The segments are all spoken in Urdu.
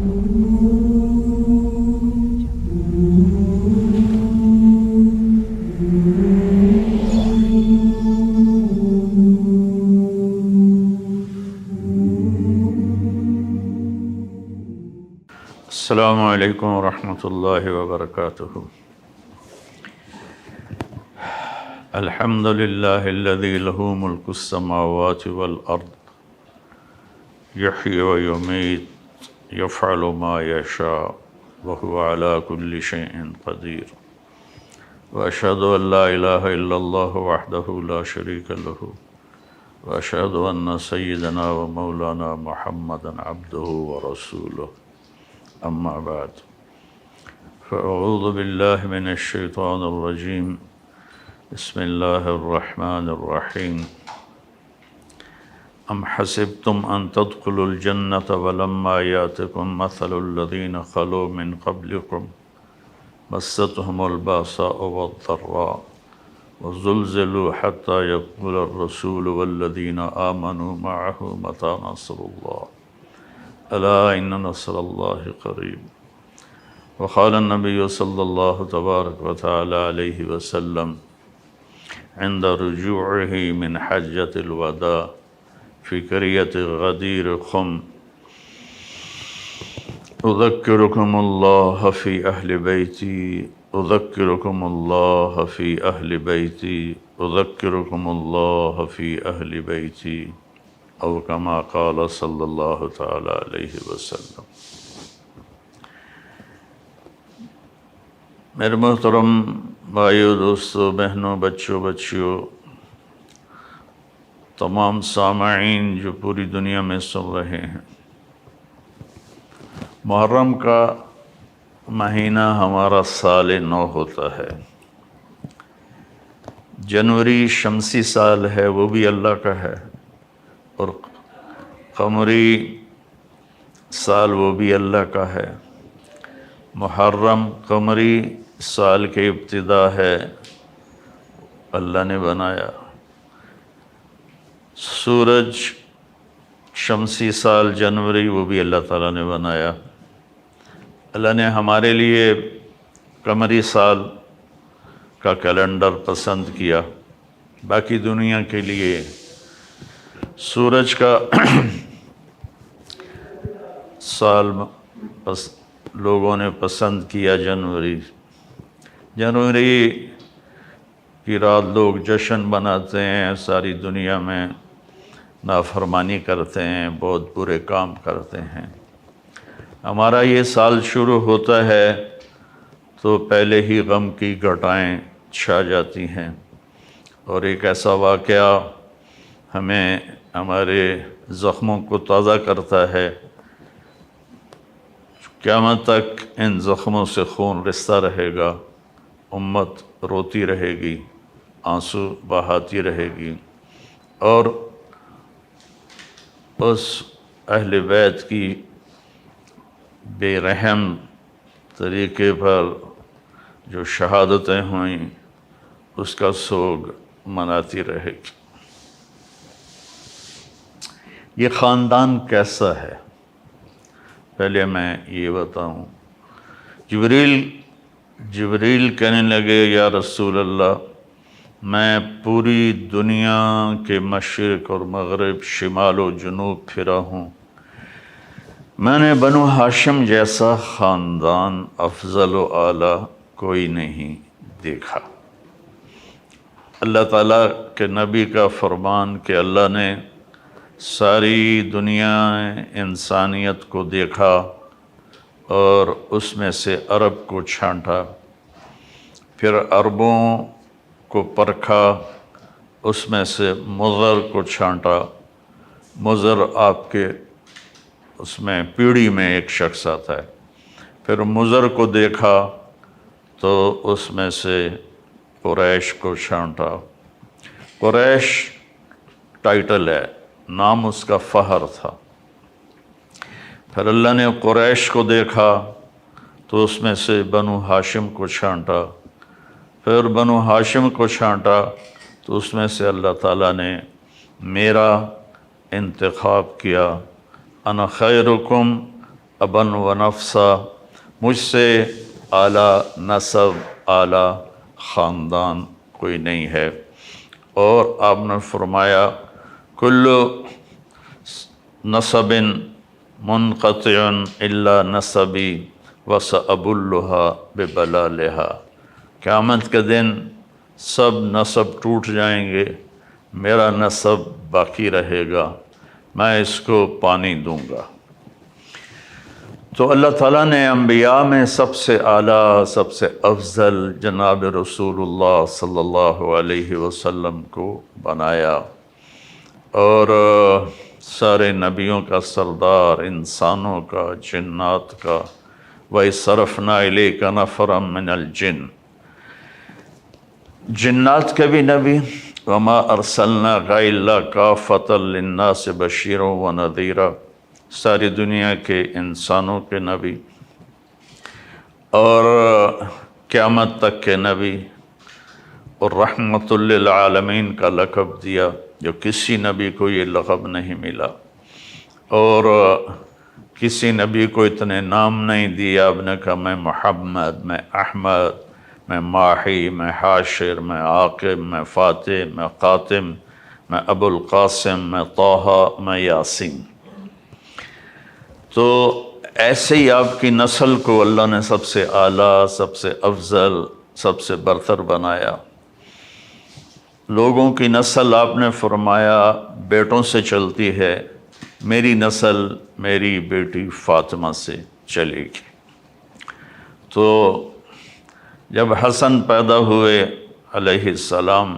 السلام علیکم ورحمۃ اللہ وبرکاتہ۔ الحمد للہ الذی لہ ملک السماوات والارض یحیی ویمیت یفعل ما یشاء وہو علی کل شیء قدیر، واشہد ان لا الہ الا اللہ وحدہ لا شریک لہ، واشہد ان سیدنا و مولانا محمدا عبدہ ورسولہ، اما بعد فاعوذ باللہ من الشیطان الرجیم، بسم اللہ الرحمن الرحیم۔ ام حسبتم ان تدخلوا الجنة ولما یاتکم مثل الذین خلوا من قبلکم مستهم الباساء والضراء وزلزلوا حتى يقول الرسول والذین آمنوا معه متى نصر اللہ الا ان نصر اللہ قریب۔ وقال النبی صلی اللہ تبارک وتعالی علیہ وسلم عند رجوعه من حجۃ الوداع فی قریۃ غدیر خم، اذکرکم اللہ فی اہل بیتی، اذکرکم اللہ فی اہل بیتی، اذکرکم اللہ فی اہل بیتی، او کما قال صلی اللہ تعالی علیہ وسلم۔ میرے محترم بھائیو، دوستو، بہنوں، بچوں، بچیوں، تمام سامعین جو پوری دنیا میں سن رہے ہیں، محرم کا مہینہ ہمارا سال نو ہوتا ہے۔ جنوری شمسی سال ہے، وہ بھی اللہ کا ہے، اور قمری سال وہ بھی اللہ کا ہے۔ محرم قمری سال کی ابتدا ہے، اللہ نے بنایا۔ سورج شمسی سال جنوری وہ بھی اللہ تعالیٰ نے بنایا۔ اللہ نے ہمارے لیے قمری سال کا کیلنڈر پسند کیا، باقی دنیا کے لیے سورج کا سال لوگوں نے پسند کیا جنوری۔ جنوری کی رات لوگ جشن مناتے ہیں، ساری دنیا میں نافرمانی کرتے ہیں، بہت برے کام کرتے ہیں۔ ہمارا یہ سال شروع ہوتا ہے تو پہلے ہی غم کی گھٹائیں چھا جاتی ہیں، اور ایک ایسا واقعہ ہمیں ہمارے زخموں کو تازہ کرتا ہے۔ قیامت تک ان زخموں سے خون رستا رہے گا، امت روتی رہے گی، آنسو بہاتی رہے گی، اور اس اہل بیت کی بے رحم طریقے پر جو شہادتیں ہوئیں اس کا سوگ مناتی رہے گی۔ یہ خاندان کیسا ہے؟ پہلے میں یہ بتاؤں۔ جبریل کہنے لگے، یا رسول اللہ، میں پوری دنیا کے مشرق اور مغرب، شمال و جنوب پھرا ہوں، میں نے بنو ہاشم جیسا خاندان افضل و اعلیٰ کوئی نہیں دیکھا۔ اللہ تعالیٰ کے نبی کا فرمان کہ اللہ نے ساری دنیا انسانیت کو دیکھا اور اس میں سے عرب کو چھانٹا، پھر عربوں کو پرکھا، اس میں سے مضر کو چھانٹا۔ مضر آپ کے اس میں پیڑھی میں ایک شخص آتا ہے۔ پھر مضر کو دیکھا تو اس میں سے قریش کو چھانٹا۔ قریش ٹائٹل ہے، نام اس کا فہر تھا۔ پھر اللہ نے قریش کو دیکھا تو اس میں سے بنو ہاشم کو چھانٹا۔ پھر بنو ہاشم کو چھانٹا تو اس میں سے اللہ تعالیٰ نے میرا انتخاب کیا، انا خیرکم ابن و نفسا، مجھ سے اعلیٰ نسب اعلیٰ خاندان کوئی نہیں ہے۔ اور آپ نے فرمایا کل نسب منقطع الا نسبی وسأبلها ببلالها، قیامت کے دن سب نسب ٹوٹ جائیں گے، میرا نسب باقی رہے گا، میں اس کو پانی دوں گا۔ تو اللہ تعالیٰ نے انبیاء میں سب سے اعلیٰ، سب سے افضل جناب رسول اللہ صلی اللہ علیہ وسلم کو بنایا، اور سارے نبیوں کا سردار، انسانوں کا، جنات کا۔ وَإِصْرَفْنَا إِلَيْكَ نَفَرًا مِّنَ الْجِنِّ، جنات کے بھی نبی، وَمَا أَرْسَلْنَاكَ إِلَّا كَافَّةً لِلنَّاسِ بَشِيرًا وَنَذِيرًا، ساری دنیا کے انسانوں کے نبی اور قیامت تک کے نبی، اور رحمت للعالمین کا لقب دیا، جو کسی نبی کو یہ لقب نہیں ملا، اور کسی نبی کو اتنے نام نہیں دیا۔ اب نے کہا میں محمد، میں احمد، میں ماحی، میں حاشر، میں عاقب، میں فاتح، میں قاتم، میں ابو القاسم، میں طٰہٰ، میں یاسین۔ تو ایسے ہی آپ کی نسل کو اللہ نے سب سے اعلیٰ، سب سے افضل، سب سے برتر بنایا۔ لوگوں کی نسل آپ نے فرمایا بیٹوں سے چلتی ہے، میری نسل میری بیٹی فاطمہ سے چلے گی۔ تو جب حسن پیدا ہوئے علیہ السلام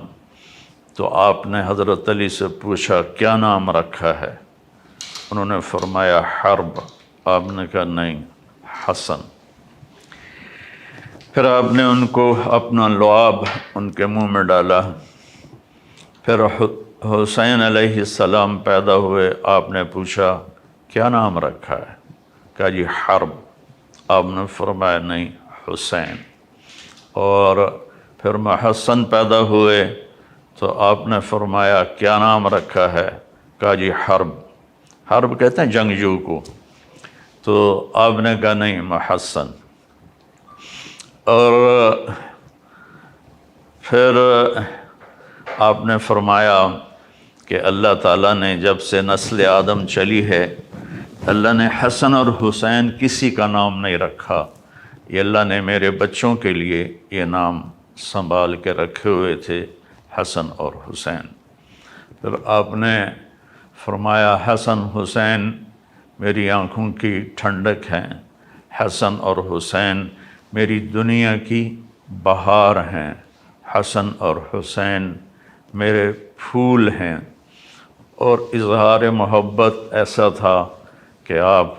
تو آپ نے حضرت علی سے پوچھا کیا نام رکھا ہے؟ انہوں نے فرمایا حرب۔ آپ نے کہا نہیں، حسن۔ پھر آپ نے ان کو اپنا لعاب ان کے منہ میں ڈالا۔ پھر حسین علیہ السلام پیدا ہوئے، آپ نے پوچھا کیا نام رکھا ہے؟ کہا جی حرب۔ آپ نے فرمایا نہیں، حسین۔ اور پھر محسن پیدا ہوئے تو آپ نے فرمایا کیا نام رکھا ہے؟ کہا جی حرب۔ حرب کہتے ہیں جنگجو کو، تو آپ نے کہا نہیں، محسن۔ اور پھر آپ نے فرمایا کہ اللہ تعالیٰ نے جب سے نسل آدم چلی ہے، اللہ نے حسن اور حسین کسی کا نام نہیں رکھا، یہ اللہ نے میرے بچوں کے لیے یہ نام سنبھال کے رکھے ہوئے تھے، حسن اور حسین۔ پھر آپ نے فرمایا حسن حسین میری آنکھوں کی ٹھنڈک ہیں، حسن اور حسین میری دنیا کی بہار ہیں، حسن اور حسین میرے پھول ہیں۔ اور اظہار محبت ایسا تھا کہ آپ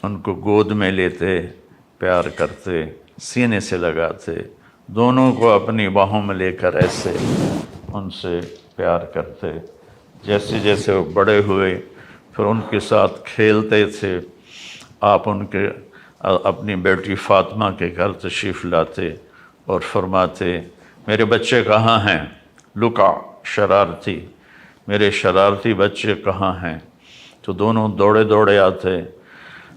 ان کو گود میں لیتے، پیار کرتے، سینے سے لگاتے، دونوں کو اپنی باہوں میں لے کر ایسے ان سے پیار کرتے۔ جیسے جیسے وہ بڑے ہوئے پھر ان کے ساتھ کھیلتے تھے۔ آپ ان کے اپنی بیٹی فاطمہ کے گھر تشریف لاتے اور فرماتے میرے بچے کہاں ہیں؟ لکا، شرارتی، میرے شرارتی بچے کہاں ہیں؟ تو دونوں دوڑے دوڑے آتے،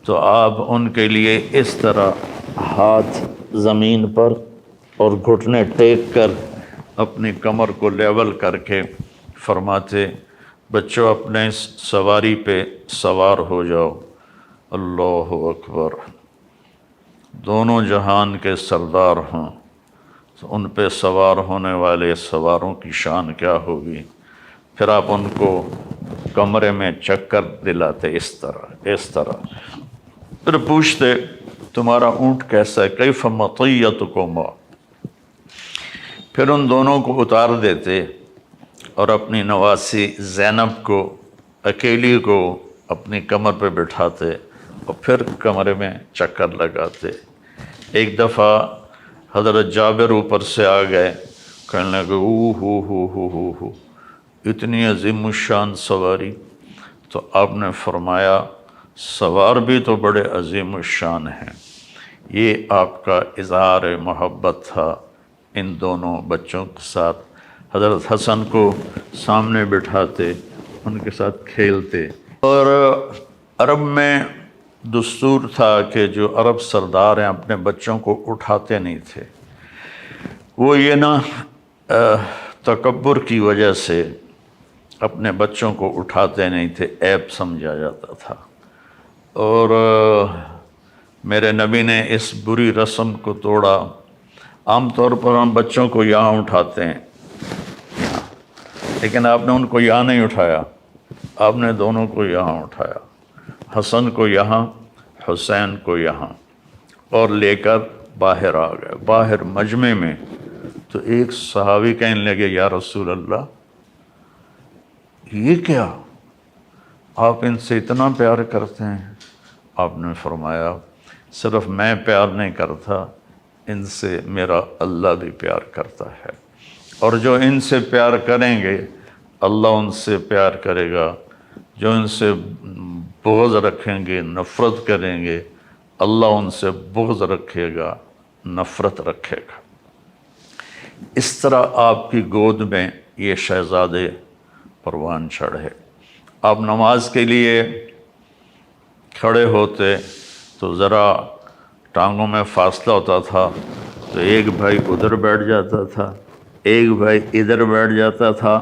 تو آپ ان کے لیے اس طرح ہاتھ زمین پر اور گھٹنے ٹیک کر اپنی کمر کو لیول کر کے فرماتے بچوں اپنے سواری پہ سوار ہو جاؤ، اللہ اکبر، دونوں جہان کے سردار ہوں تو ان پہ سوار ہونے والے سواروں کی شان کیا ہوگی۔ پھر آپ ان کو کمرے میں چکر دلاتے اس طرح، پھر پوچھتے تمہارا اونٹ کیسا ہے؟ کیف مطیتکما؟ پھر ان دونوں کو اتار دیتے اور اپنی نواسی زینب کو اکیلی کو اپنی کمر پہ بٹھاتے اور پھر کمرے میں چکر لگاتے۔ ایک دفعہ حضرت جابر اوپر سے آ گئے، کہنے لگے ہو اتنی عظیم الشان سواری۔ تو آپ نے فرمایا سوار بھی تو بڑے عظیم الشان ہیں۔ یہ آپ کا اظہار محبت تھا ان دونوں بچوں کے ساتھ۔ حضرت حسن کو سامنے بٹھاتے، ان کے ساتھ کھیلتے۔ اور عرب میں دستور تھا کہ جو عرب سردار ہیں اپنے بچوں کو اٹھاتے نہیں تھے. وہ یہ نا تکبر کی وجہ سے اپنے بچوں کو اٹھاتے نہیں تھے، عیب سمجھا جاتا تھا. اور میرے نبی نے اس بری رسم کو توڑا. عام طور پر ہم بچوں کو یہاں اٹھاتے ہیں، لیکن آپ نے ان کو یہاں نہیں اٹھایا، آپ نے دونوں کو یہاں اٹھایا، حسن کو یہاں، حسین کو یہاں، اور لے کر باہر آ گئے. باہر مجمع میں تو ایک صحابی کہنے لگے یا رسول اللہ یہ کیا، آپ ان سے اتنا پیار کرتے ہیں؟ آپ نے فرمایا صرف میں پیار نہیں کرتا، ان سے میرا اللہ بھی پیار کرتا ہے، اور جو ان سے پیار کریں گے اللہ ان سے پیار کرے گا، جو ان سے بغض رکھیں گے، نفرت کریں گے، اللہ ان سے بغض رکھے گا، نفرت رکھے گا. اس طرح آپ کی گود میں یہ شہزادے پروان چڑھے. آپ نماز کے لیے کھڑے ہوتے تو ذرا ٹانگوں میں فاصلہ ہوتا تھا، تو ایک بھائی ادھر بیٹھ جاتا تھا، ایک بھائی ادھر بیٹھ جاتا تھا،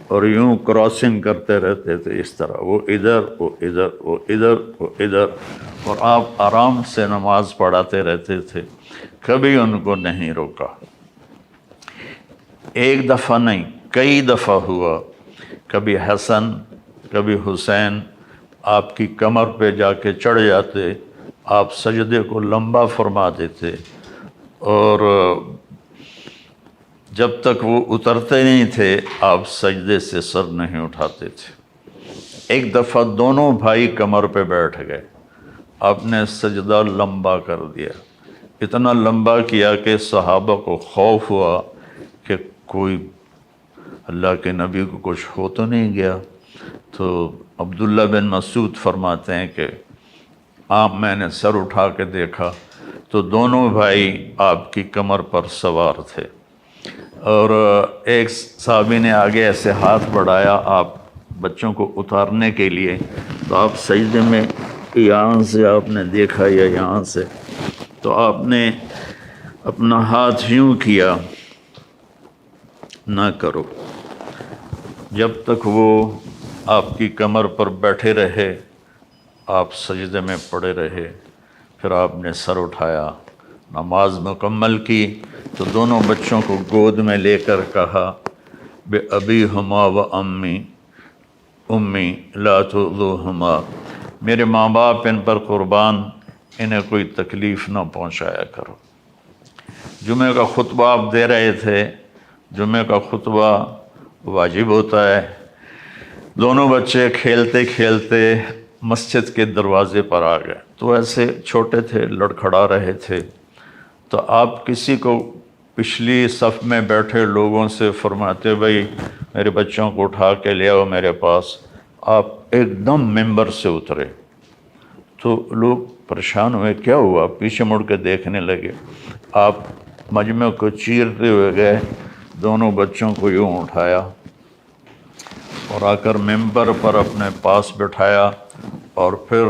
اور یوں کراسنگ کرتے رہتے تھے. اس طرح وہ ادھر، وہ ادھر، وہ ادھر، وہ ادھر، اور آپ آرام سے نماز پڑھاتے رہتے تھے، کبھی ان کو نہیں روکا. ایک دفعہ نہیں، کئی دفعہ ہوا. کبھی حسن کبھی حسین آپ کی کمر پہ جا کے چڑھ جاتے، آپ سجدے کو لمبا فرما دیتے، اور جب تک وہ اترتے نہیں تھے آپ سجدے سے سر نہیں اٹھاتے تھے. ایک دفعہ دونوں بھائی کمر پہ بیٹھ گئے، آپ نے سجدہ لمبا کر دیا، اتنا لمبا کیا کہ صحابہ کو خوف ہوا کہ کوئی اللہ کے نبی کو کچھ ہو تو نہیں گیا. تو عبداللہ بن مسعود فرماتے ہیں کہ میں نے سر اٹھا کے دیکھا تو دونوں بھائی آپ کی کمر پر سوار تھے، اور ایک صحابی نے آگے ایسے ہاتھ بڑھایا آپ بچوں کو اتارنے کے لیے، تو آپ سجدے میں یہاں سے آپ نے دیکھا یا یہاں سے، تو آپ نے اپنا ہاتھ یوں کیا، نہ کرو. جب تک وہ آپ کی کمر پر بیٹھے رہے آپ سجدے میں پڑے رہے، پھر آپ نے سر اٹھایا، نماز مکمل کی، تو دونوں بچوں کو گود میں لے کر کہا بے ابی ہما و امی لا تؤذوہما، میرے ماں باپ ان پر قربان، انہیں کوئی تکلیف نہ پہنچایا کرو. جمعہ کا خطبہ آپ دے رہے تھے، جمعہ کا خطبہ واجب ہوتا ہے. دونوں بچے کھیلتے کھیلتے مسجد کے دروازے پر آ گئے، تو ایسے چھوٹے تھے، لڑکھڑا رہے تھے. تو آپ کسی کو پچھلی صف میں بیٹھے لوگوں سے فرماتے بھائی میرے بچوں کو اٹھا کے لے آؤ میرے پاس. آپ ایک دم ممبر سے اترے تو لوگ پریشان ہوئے، کیا ہوا؟ پیچھے مڑ کے دیکھنے لگے. آپ مجمع کو چیرتے ہوئے گئے، دونوں بچوں کو یوں اٹھایا اور آ کر ممبر پر اپنے پاس بٹھایا، اور پھر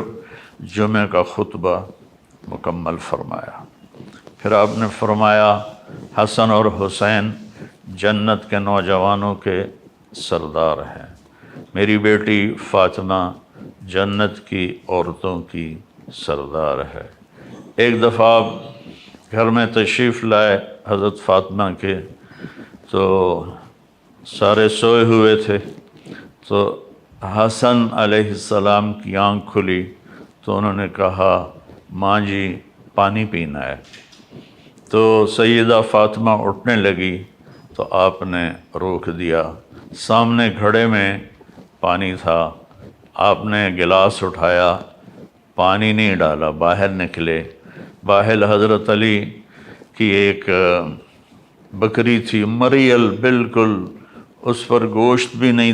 جمعہ کا خطبہ مکمل فرمایا. پھر آپ نے فرمایا حسن اور حسین جنت کے نوجوانوں کے سردار ہیں، میری بیٹی فاطمہ جنت کی عورتوں کی سردار ہے. ایک دفعہ آپ گھر میں تشریف لائے حضرت فاطمہ کے، تو سارے سوئے ہوئے تھے، تو حسن علیہ السلام کی آنکھ کھلی تو انہوں نے کہا ماں جی پانی پینا ہے. تو سیدہ فاطمہ اٹھنے لگی تو آپ نے روک دیا. سامنے گھڑے میں پانی تھا، آپ نے گلاس اٹھایا، پانی نہیں ڈالا، باہر نکلے. باہر حضرت علی کی ایک بکری تھی، مریل بالکل، اس پر گوشت بھی نہیں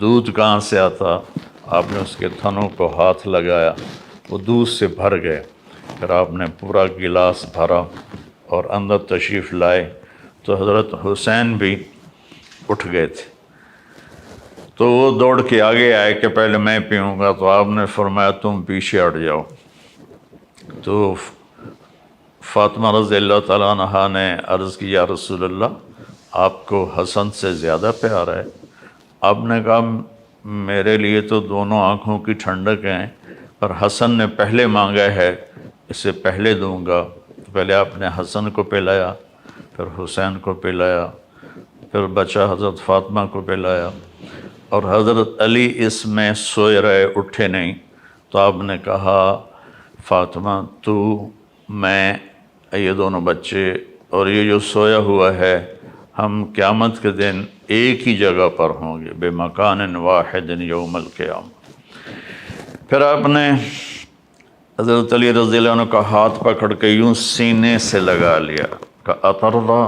دودھ کہاں سے آتا؟ آپ نے اس کے تھنوں کو ہاتھ لگایا، وہ دودھ سے بھر گئے. پھر آپ نے پورا گلاس بھرا اور اندر تشریف لائے تو حضرت حسین بھی اٹھ گئے تھے. تو وہ دوڑ کے آگے آئے کہ پہلے میں پیوں گا، تو آپ نے فرمایا تم پیچھے ہٹ جاؤ۔ تو فاطمہ رضی اللہ تعالیٰ عنہا نے عرض کی، یا رسول اللہ، آپ کو حسن سے زیادہ پیار ہے؟ آپ نے کہا میرے لیے تو دونوں آنکھوں کی ٹھنڈک ہیں، پر حسن نے پہلے مانگا ہے، اسے پہلے دوں گا۔ تو پہلے آپ نے حسن کو پلایا، پھر حسین کو پلایا، پھر بچہ حضرت فاطمہ کو پلایا، اور حضرت علی اس میں سوئے رہے، اٹھے نہیں۔ تو آپ نے کہا فاطمہ تو میں یہ دونوں بچے اور یہ جو سویا ہوا ہے، ہم قیامت کے دن ایک ہی جگہ پر ہوں گے، بے مکان واحد یوم القیامہ۔ پھر آپ نے حضرت علی رضی اللہ عنہ کا ہاتھ پکڑ کے یوں سینے سے لگا لیا کہ اترضی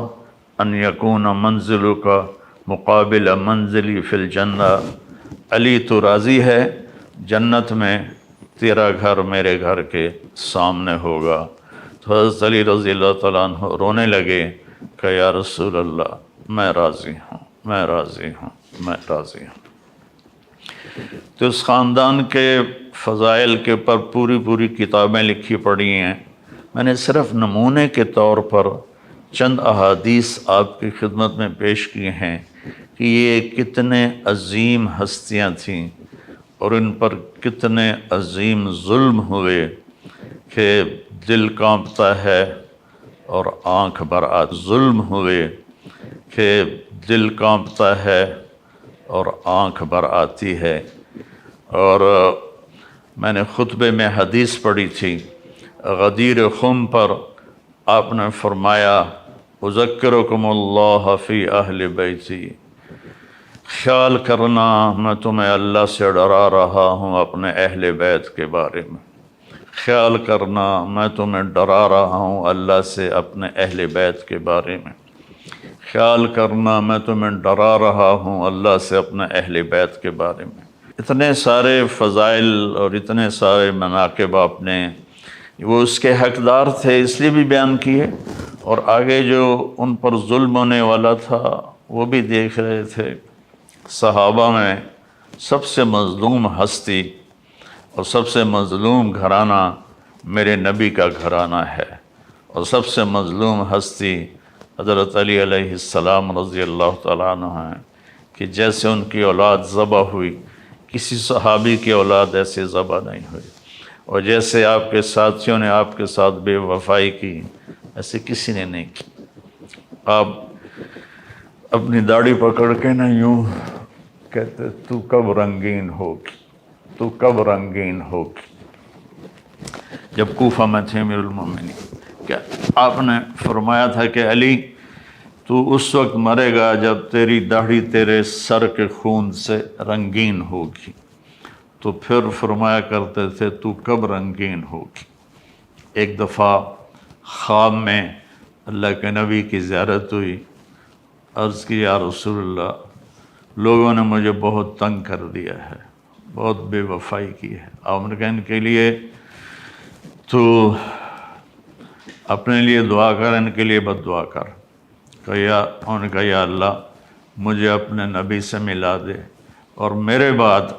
ان یکون منزلک مقابل منزلی فی الجنہ، علی تو راضی ہے جنت میں تیرا گھر میرے گھر کے سامنے ہوگا؟ تو حضرت علی رضی اللہ تعالیٰ عنہ رونے لگے کہ یا رسول اللہ میں راضی ہوں، میں راضی ہوں، میں راضی ہوں۔ تو اس خاندان کے فضائل کے پر پوری کتابیں لکھی پڑی ہیں۔ میں نے صرف نمونے کے طور پر چند احادیث آپ کی خدمت میں پیش کی ہیں کہ یہ کتنے عظیم ہستیاں تھیں اور ان پر کتنے عظیم ظلم ہوئے کہ دل کانپتا ہے اور آنکھ بر آتی، ظلم ہوئے کہ دل کانپتا ہے اور آنکھ بر آتی ہے۔ اور میں نے خطبے میں حدیث پڑھی تھی، غدیر خم پر آپ نے فرمایا اذکرکم اللہ فی اہل بیتی، خیال کرنا میں تمہیں اللہ سے ڈرا رہا ہوں اپنے اہل بیت کے بارے میں، خیال کرنا میں تمہیں ڈرا رہا ہوں اللہ سے اپنے اہل بیت کے بارے میں، خیال کرنا میں تمہیں ڈرا رہا ہوں اللہ سے اپنے اہل بیت کے بارے میں۔ اتنے سارے فضائل اور اتنے سارے مناقب آپ نے، وہ اس کے حقدار تھے اس لیے بھی بیان کیے، اور آگے جو ان پر ظلم ہونے والا تھا وہ بھی دیکھ رہے تھے۔ صحابہ میں سب سے مظلوم ہستی اور سب سے مظلوم گھرانہ میرے نبی کا گھرانہ ہے، اور سب سے مظلوم ہستی حضرت علی علیہ السلام رضی اللہ تعالیٰ عنہ ہیں، کہ جیسے ان کی اولاد ذبح ہوئی، کسی صحابی کی اولاد ایسے ذبح نہیں ہوئی، اور جیسے آپ کے ساتھیوں نے آپ کے ساتھ بے وفائی کی ایسے کسی نے نہیں کی۔ آپ اپنی داڑھی پکڑ کے نہ یوں کہتے تو کب رنگین ہوگی، تو کب رنگین ہوگی، جب کوفہ میں تھے امیر المومنین، کہ آپ نے فرمایا تھا کہ علی تو اس وقت مرے گا جب تیری داڑھی تیرے سر کے خون سے رنگین ہوگی۔ تو پھر فرمایا کرتے تھے تو کب رنگین ہوگی۔ ایک دفعہ خواب میں اللہ کے نبی کی زیارت ہوئی، عرض کی یا رسول اللہ لوگوں نے مجھے بہت تنگ کر دیا ہے، بہت بے وفائی کی ہے، آپ نے کہا ان کے لیے تو اپنے لیے دعا کر، ان کے لیے بد دعا کر۔ انہوں نے کہا یا اللہ مجھے اپنے نبی سے ملا دے اور میرے بعد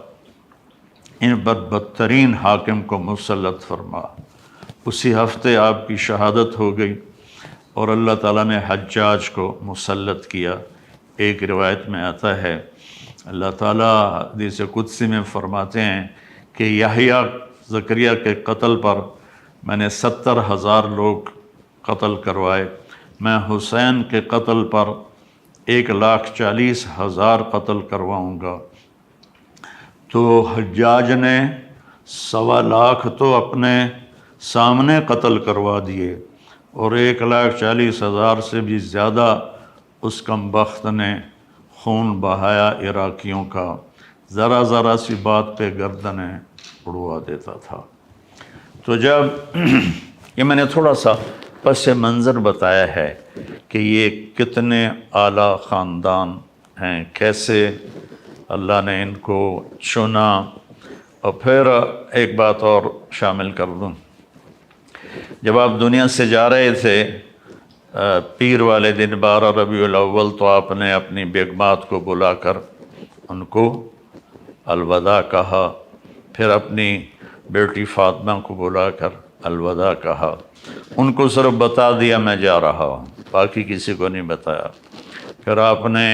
ان بدترین حاکم کو مسلط فرما۔ اسی ہفتے آپ کی شہادت ہو گئی اور اللہ تعالیٰ نے حجاج کو مسلط کیا۔ ایک روایت میں آتا ہے اللہ تعالیٰ حدیث قدسی میں فرماتے ہیں کہ یحییٰ زکریا کے قتل پر میں نے 70,000 لوگ قتل کروائے، میں حسین کے قتل پر 1,40,000 قتل کرواؤں گا۔ تو حجاج نے 1.25 تو اپنے سامنے قتل کروا دیے، اور 1,40,000 سے بھی زیادہ اس کم بخت نے خون بہایا عراقیوں کا، ذرا سی بات پہ گردنیں اڑوا دیتا تھا۔ تو جب یہ میں نے تھوڑا سا پس منظر بتایا ہے کہ یہ کتنے اعلیٰ خاندان ہیں، کیسے اللہ نے ان کو چنا۔ اور پھر ایک بات اور شامل کر دوں، جب آپ دنیا سے جا رہے تھے پیر والے دن 12 ربیع الاول، تو آپ نے اپنی بیگمات کو بلا کر ان کو الوداع کہا، پھر اپنی بیٹی فاطمہ کو بلا کر الوداع کہا، ان کو صرف بتا دیا میں جا رہا ہوں، باقی کسی کو نہیں بتایا۔ پھر آپ نے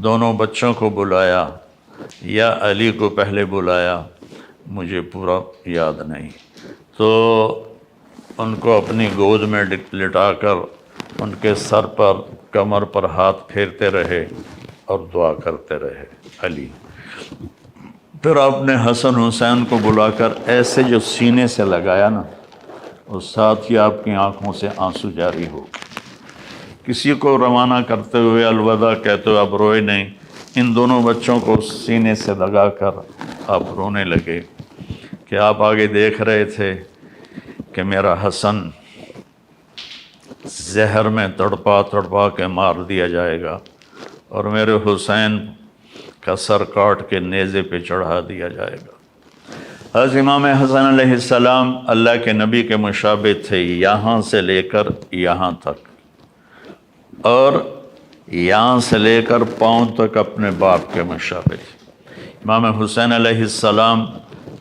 دونوں بچوں کو بلایا، یا علی کو پہلے بلایا مجھے پورا یاد نہیں، تو ان کو اپنی گود میں لٹا کر ان کے سر پر کمر پر ہاتھ پھیرتے رہے اور دعا کرتے رہے علی۔ پھر آپ نے حسن حسین کو بلا کر ایسے جو سینے سے لگایا نا، اور ساتھ ہی آپ کی آنکھوں سے آنسو جاری ہو۔ کسی کو روانہ کرتے ہوئے الوداع کہتے ہوئے آپ روئے نہیں، ان دونوں بچوں کو سینے سے لگا کر آپ رونے لگے کہ آپ آگے دیکھ رہے تھے کہ میرا حسن زہر میں تڑپا تڑپا کے مار دیا جائے گا، اور میرے حسین کا سر کاٹ کے نیزے پہ چڑھا دیا جائے گا۔ حضرت امام حسن علیہ السلام اللہ کے نبی کے مشابہ تھے، یہاں سے لے کر یہاں تک، اور یہاں سے لے کر پاؤں تک اپنے باپ کے مشابہ تھے۔ امام حسین علیہ السلام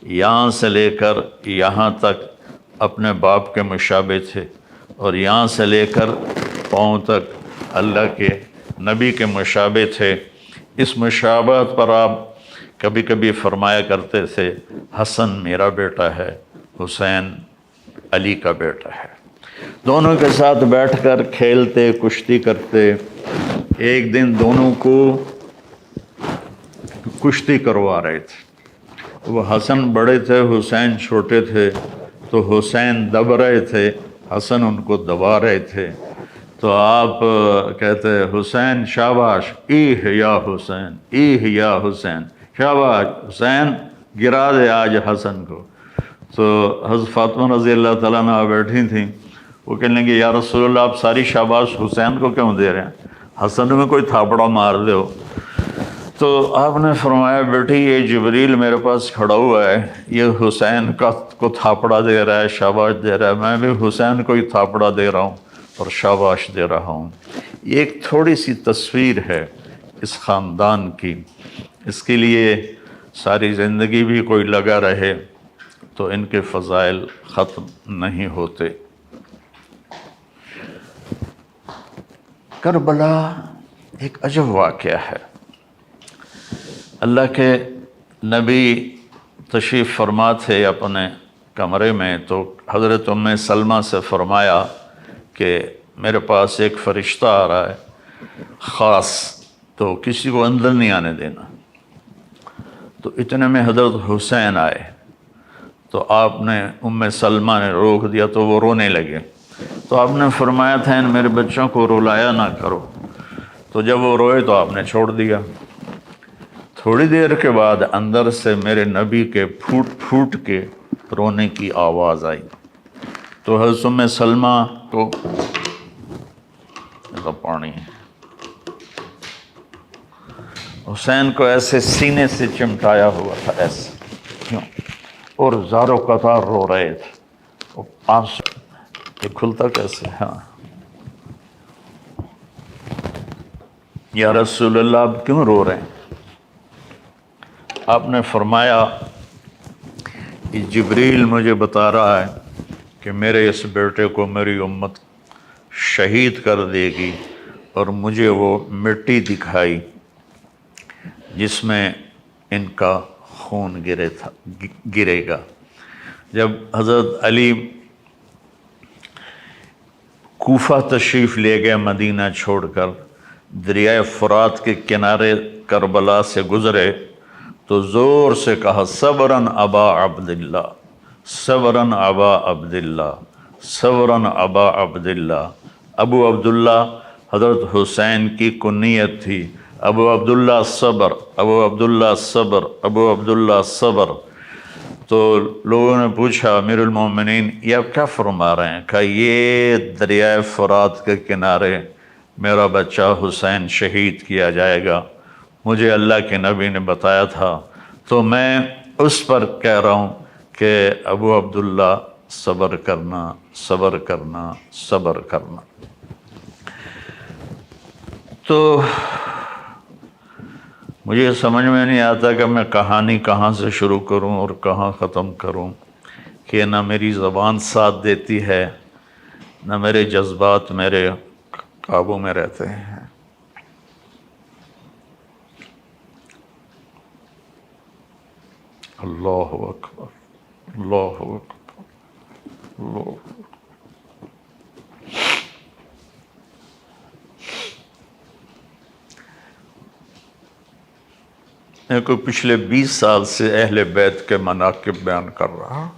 یہاں سے لے کر یہاں تک اپنے باپ کے مشابہ تھے، اور یہاں سے لے کر پاؤں تک اللہ کے نبی کے مشابہ تھے۔ اس مشابہت پر آپ کبھی کبھی فرمایا کرتے تھے حسن میرا بیٹا ہے، حسین علی کا بیٹا ہے۔ دونوں کے ساتھ بیٹھ کر کھیلتے کشتی کرتے۔ ایک دن دونوں کو کشتی کروا رہے تھے، وہ حسن بڑے تھے حسین چھوٹے تھے، تو حسین دب رہے تھے، حسن ان کو دبا رہے تھے، تو آپ کہتے حسین شاباش، ایہ یا حسین، ایہ یا حسین، شاباش حسین، گرا دے آج حسن کو۔ تو حضرت فاطمہ رضی اللہ تعالیٰ عنہ بیٹھی تھیں، وہ کہنے لگے یا رسول اللہ آپ ساری شاباش حسین کو کیوں دے رہے ہیں، حسن میں کوئی تھاپڑا مار دے ہو۔ تو آپ نے فرمایا بیٹی یہ جبریل میرے پاس کھڑا ہوا ہے، یہ حسین کو تھاپڑا دے رہا ہے، شاباش دے رہا ہے، میں بھی حسین کو ہی تھاپڑا دے رہا ہوں اور شاباش دے رہا ہوں۔ یہ ایک تھوڑی سی تصویر ہے اس خاندان کی، اس کے لیے ساری زندگی بھی کوئی لگا رہے تو ان کے فضائل ختم نہیں ہوتے۔ کربلا ایک عجب واقعہ ہے۔ اللہ کے نبی تشریف فرما تھے اپنے کمرے میں، تو حضرت ام سلمہ سے فرمایا کہ میرے پاس ایک فرشتہ آ رہا ہے خاص، تو کسی کو اندر نہیں آنے دینا۔ تو اتنے میں حضرت حسین آئے، تو آپ نے ام سلمہ نے روک دیا تو وہ رونے لگے، تو آپ نے فرمایا تھا ان میرے بچوں کو رلایا نہ کرو، تو جب وہ روئے تو آپ نے چھوڑ دیا۔ تھوڑی دیر کے بعد اندر سے میرے نبی کے پھوٹ پھوٹ کے رونے کی آواز آئی، تو حضرت ام سلمہ کو پانی حسین کو ایسے سینے سے چمٹایا ہوا تھا ایسے کیوں، اور زاروں قطار رو رہے تھے، آنسو یہ کھلتا کیسے، ہاں یا رسول اللہ آپ کیوں رو رہے ہیں؟ آپ نے فرمایا کہ جبریل مجھے بتا رہا ہے کہ میرے اس بیٹے کو میری امت شہید کر دے گی، اور مجھے وہ مٹی دکھائی جس میں ان کا خون گرے گا۔ جب حضرت علی کوفہ تشریف لے گئے مدینہ چھوڑ کر، دریائے فرات کے کنارے کربلا سے گزرے تو زور سے کہا صبراً ابا عبداللہ، صبراً ابا عبداللہ، صبراً ابا عبداللہ۔ ابو عبداللہ حضرت حسین کی کنیت تھی، ابو عبداللہ صبر، ابو عبداللہ صبر، ابو عبداللہ صبر۔ تو لوگوں نے پوچھا امیر المومنین یہ آپ کیا فرما رہے ہیں؟ کہا یہ دریائے فرات کے کنارے میرا بچہ حسین شہید کیا جائے گا، مجھے اللہ کے نبی نے بتایا تھا، تو میں اس پر کہہ رہا ہوں کہ ابو عبداللہ صبر کرنا، صبر کرنا، صبر کرنا۔ تو مجھے سمجھ میں نہیں آتا کہ میں کہانی کہاں سے شروع کروں اور کہاں ختم کروں، کہ نہ میری زبان ساتھ دیتی ہے، نہ میرے جذبات میرے قابو میں رہتے ہیں۔ اللہ اکبر، اللہ اکبر، اللہ اکبر۔ میں کو پچھلے 20 سال سے اہل بیت کے مناقب بیان کر رہا،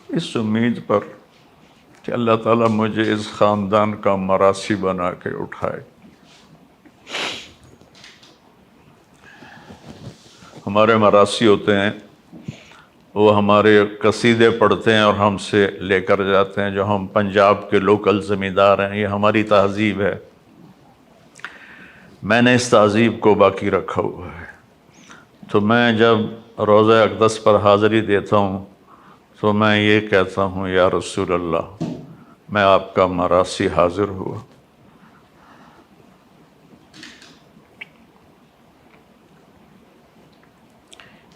اس امید پر کہ اللہ تعالیٰ مجھے اس خاندان کا مراثی بنا کے اٹھائے۔ ہمارے مراثی ہوتے ہیں، وہ ہمارے قصیدے پڑھتے ہیں اور ہم سے لے کر جاتے ہیں، جو ہم پنجاب کے لوکل زمیندار ہیں، یہ ہماری تہذیب ہے۔ میں نے اس تہذیب کو باقی رکھا ہوا ہے، تو میں جب روزہ اقدس پر حاضری دیتا ہوں تو میں یہ کہتا ہوں، یا رسول اللہ، میں آپ کا مراثی حاضر ہوا۔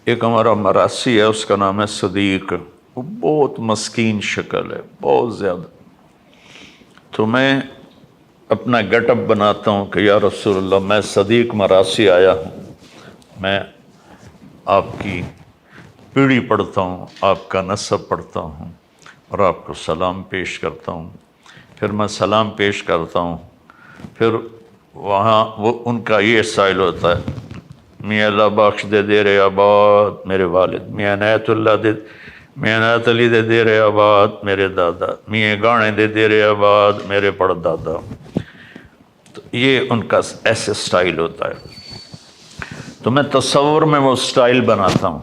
ایک ہمارا مراثی ہے، اس کا نام ہے صدیق، وہ بہت مسکین شکل ہے، بہت زیادہ۔ تو میں اپنا گیٹ اپ بناتا ہوں کہ یا رسول اللہ، میں صدیق مراثی آیا ہوں، میں آپ کی پیڑھی پڑھتا ہوں، آپ کا نسب پڑھتا ہوں اور آپ کو سلام پیش کرتا ہوں۔ پھر میں سلام پیش کرتا ہوں، پھر وہاں وہ ان کا یہ اسٹائل ہوتا ہے، میاں اللہ بخش دے دیر آباد میرے والد، میاں عنایت علی دے دیر آباد میرے دادا، میاں گانے دے دیر آباد میرے پڑدادا۔ تو یہ ان کا ایسے سٹائل ہوتا ہے۔ تو میں تصور میں وہ سٹائل بناتا ہوں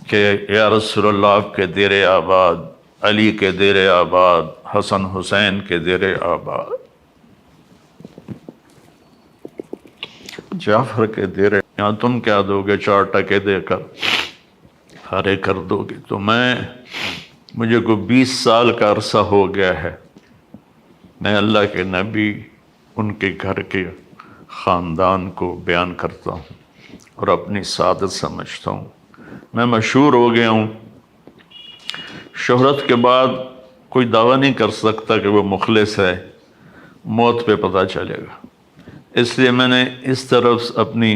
کہ یا رسول اللہ، آپ کے دیر آباد، علی کے دیر آباد، حسن حسین کے دیر آباد، جعفر کے دیر، یہاں تم کیا دو گے 4 ٹکے دے کر ہرے کر دو گے۔ تو مجھے کو 20 سال کا عرصہ ہو گیا ہے، میں اللہ کے نبی، ان کے گھر کے خاندان کو بیان کرتا ہوں اور اپنی سعادت سمجھتا ہوں۔ میں مشہور ہو گیا ہوں، شہرت کے بعد کوئی دعویٰ نہیں کر سکتا کہ وہ مخلص ہے، موت پہ پتہ چلے گا۔ اس لیے میں نے اس طرف اپنی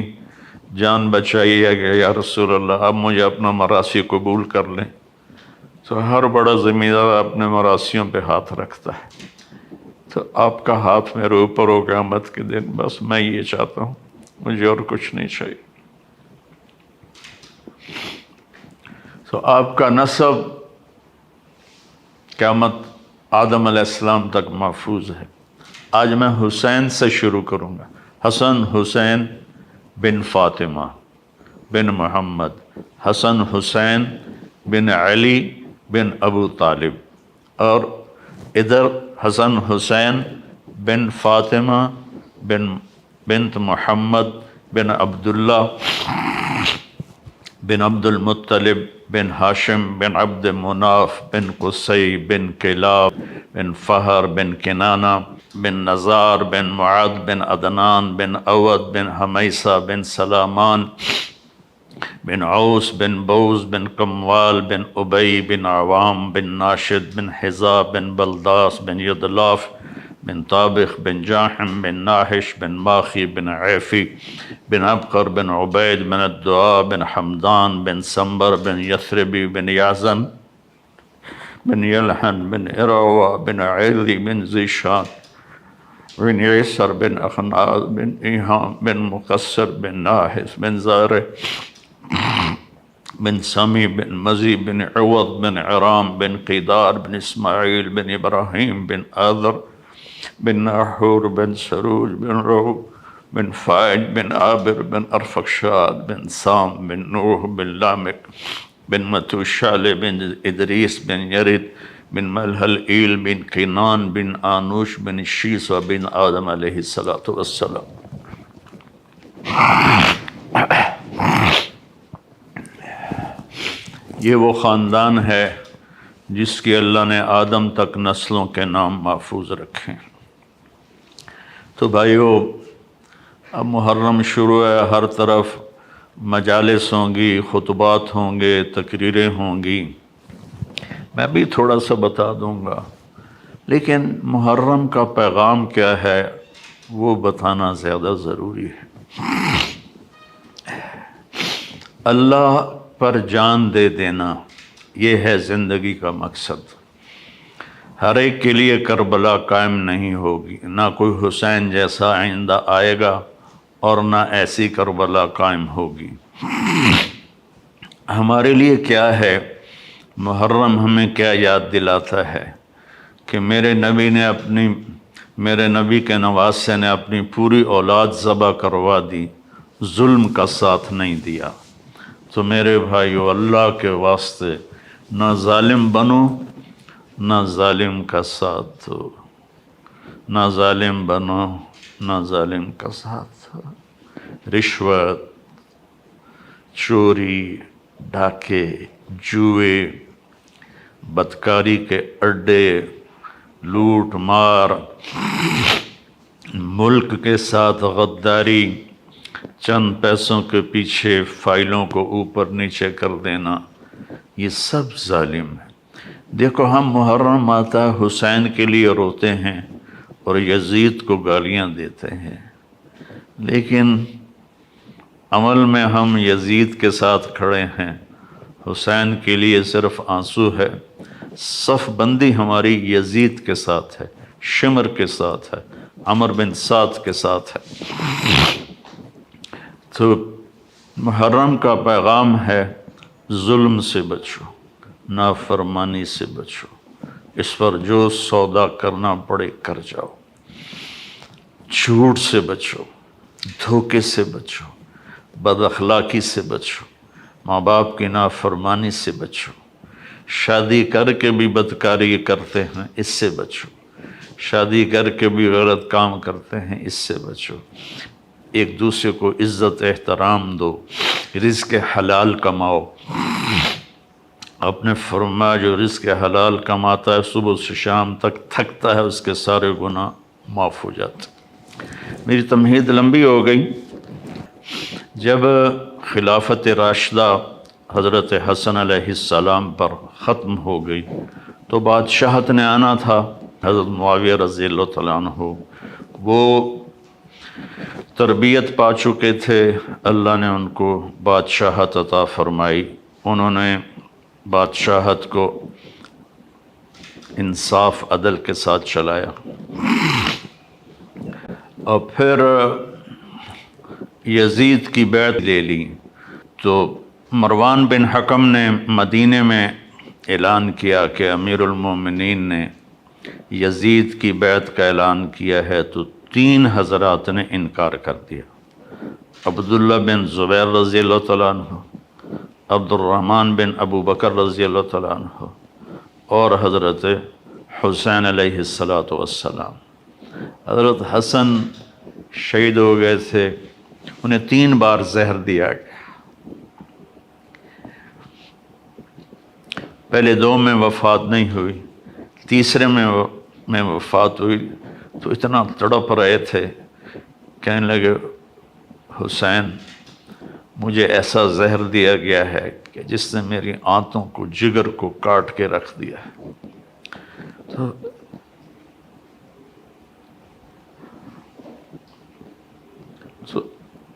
جان بچائی ہے کہ یا رسول اللہ، اب مجھے اپنا مراثی قبول کر لیں۔ تو ہر بڑا زمیندار اپنے مراسیوں پہ ہاتھ رکھتا ہے، تو آپ کا ہاتھ میرے اوپر ہو قیامت کے دن، بس میں یہ چاہتا ہوں، مجھے اور کچھ نہیں چاہیے۔ تو آپ کا نسب قیامت آدم علیہ السلام تک محفوظ ہے۔ آج میں حسین سے شروع کروں گا، حسن حسین بن فاطمہ بن محمد، حسن حسین بن علی بن ابو طالب، اور ادھر حسن حسین بن فاطمہ بنت محمد بن عبداللہ بن عبد المطلب بن ہاشم بن عبد مناف بن قصی بن کلاب بن فہر بن کنانہ بن نزار بن معد بن عدنان بن اود بن حمیسہ بن سلامان بن عوس بن بوز بن کموال بن ابی بن عوام بن ناشد بن حزاب بن بلداس بن یدلاف بن طابخ بن جاحم بن ناحش بن ماخی بن عیفی بن عبقر بن عبید بن الدعاء بن حمدان بن سمبر بن یثربی بن یعزن بن یلحن بن اروہ بن عیلی بن زیشان بن عیسر بن اخناز بن ایہام بن مقصر بن ناحس بن زارع بن سمی بن مزی بن عوض بن عرام بن قیدار بن اسماعیل بن ابراہیم بن آذر بن ناحور بن سروج بن رو بن فائج بن عابر بن ارفقشاد بن سام بن نوح بن لامک بن متوشال بن ادریس بن یرد بن ملحل ایل بن قینان بن آنوش بن شیس بن آدم علیہ السلام۔ یہ وہ خاندان ہے جس کی اللہ نے آدم تک نسلوں کے نام محفوظ رکھے۔ تو بھائیو، اب محرم شروع ہے، ہر طرف مجالس ہوں گی، خطبات ہوں گے، تقریریں ہوں گی، میں بھی تھوڑا سا بتا دوں گا، لیکن محرم کا پیغام کیا ہے وہ بتانا زیادہ ضروری ہے۔ اللہ پر جان دے دینا، یہ ہے زندگی کا مقصد۔ ہر ایک کے لیے کربلا قائم نہیں ہوگی، نہ کوئی حسین جیسا آئندہ آئے گا اور نہ ایسی کربلا قائم ہوگی۔ ہمارے لیے کیا ہے محرم، ہمیں کیا یاد دلاتا ہے کہ میرے نبی کے نواسے نے اپنی پوری اولاد ذبح کروا دی، ظلم کا ساتھ نہیں دیا۔ تو میرے بھائیو، اللہ کے واسطے نہ ظالم بنو، نہ ظالم کا ساتھ دو، نہ ظالم بنو، نہ ظالم کا ساتھ دو۔ رشوت، چوری، ڈاکے، جوئے، بدکاری کے اڈے، لوٹ مار، ملک کے ساتھ غداری، چند پیسوں کے پیچھے فائلوں کو اوپر نیچے کر دینا، یہ سب ظالم ہے۔ دیکھو، ہم محرم آتا ہے حسین کے لیے روتے ہیں اور یزید کو گالیاں دیتے ہیں، لیکن عمل میں ہم یزید کے ساتھ کھڑے ہیں، حسین کے لیے صرف آنسو ہے۔ صف بندی ہماری یزید کے ساتھ ہے، شمر کے ساتھ ہے، عمر بن سعد کے ساتھ ہے۔ تو محرم کا پیغام ہے ظلم سے بچو، نافرمانی سے بچو، اس پر جو سودا کرنا پڑے کر جاؤ، جھوٹ سے بچو، دھوکے سے بچو، بد اخلاقی سے بچو، ماں باپ کی نافرمانی سے بچو، شادی کر کے بھی بدکاری کرتے ہیں اس سے بچو، شادی کر کے بھی غلط کام کرتے ہیں اس سے بچو، ایک دوسرے کو عزت احترام دو، رزق حلال کماؤ۔ آپ نے فرمایا جو رزق حلال کماتا ہے صبح سے شام تک تھکتا ہے، اس کے سارے گناہ معاف ہو جاتے۔ میری تمہید لمبی ہو گئی۔ جب خلافت راشدہ حضرت حسن علیہ السلام پر ختم ہو گئی تو بادشاہت نے آنا تھا۔ حضرت معاویہ رضی اللہ تعالیٰ عنہ وہ تربیت پا چکے تھے، اللہ نے ان کو بادشاہت عطا فرمائی، انہوں نے بادشاہت کو انصاف عدل کے ساتھ چلایا، اور پھر یزید کی بیعت لے لی۔ تو مروان بن حکم نے مدینے میں اعلان کیا کہ امیر المومنین نے یزید کی بیعت کا اعلان کیا ہے، تو 3 حضرات نے انکار کر دیا، عبداللہ بن زبیر رضی اللہ تعالیٰ عنہ، عبد الرحمن بن ابو بکر رضی اللہ تعالیٰ عنہ، اور حضرت حسین علیہ السلام۔ حضرت حسن شہید ہو گئے تھے، انہیں 3 بار زہر دیا گیا، پہلے 2 میں وفات نہیں ہوئی، تیسرے میں وفات ہوئی، تو اتنا تڑپ رہے تھے، کہنے لگے حسین مجھے ایسا زہر دیا گیا ہے کہ جس نے میری آنتوں کو، جگر کو کاٹ کے رکھ دیا ہے۔ تو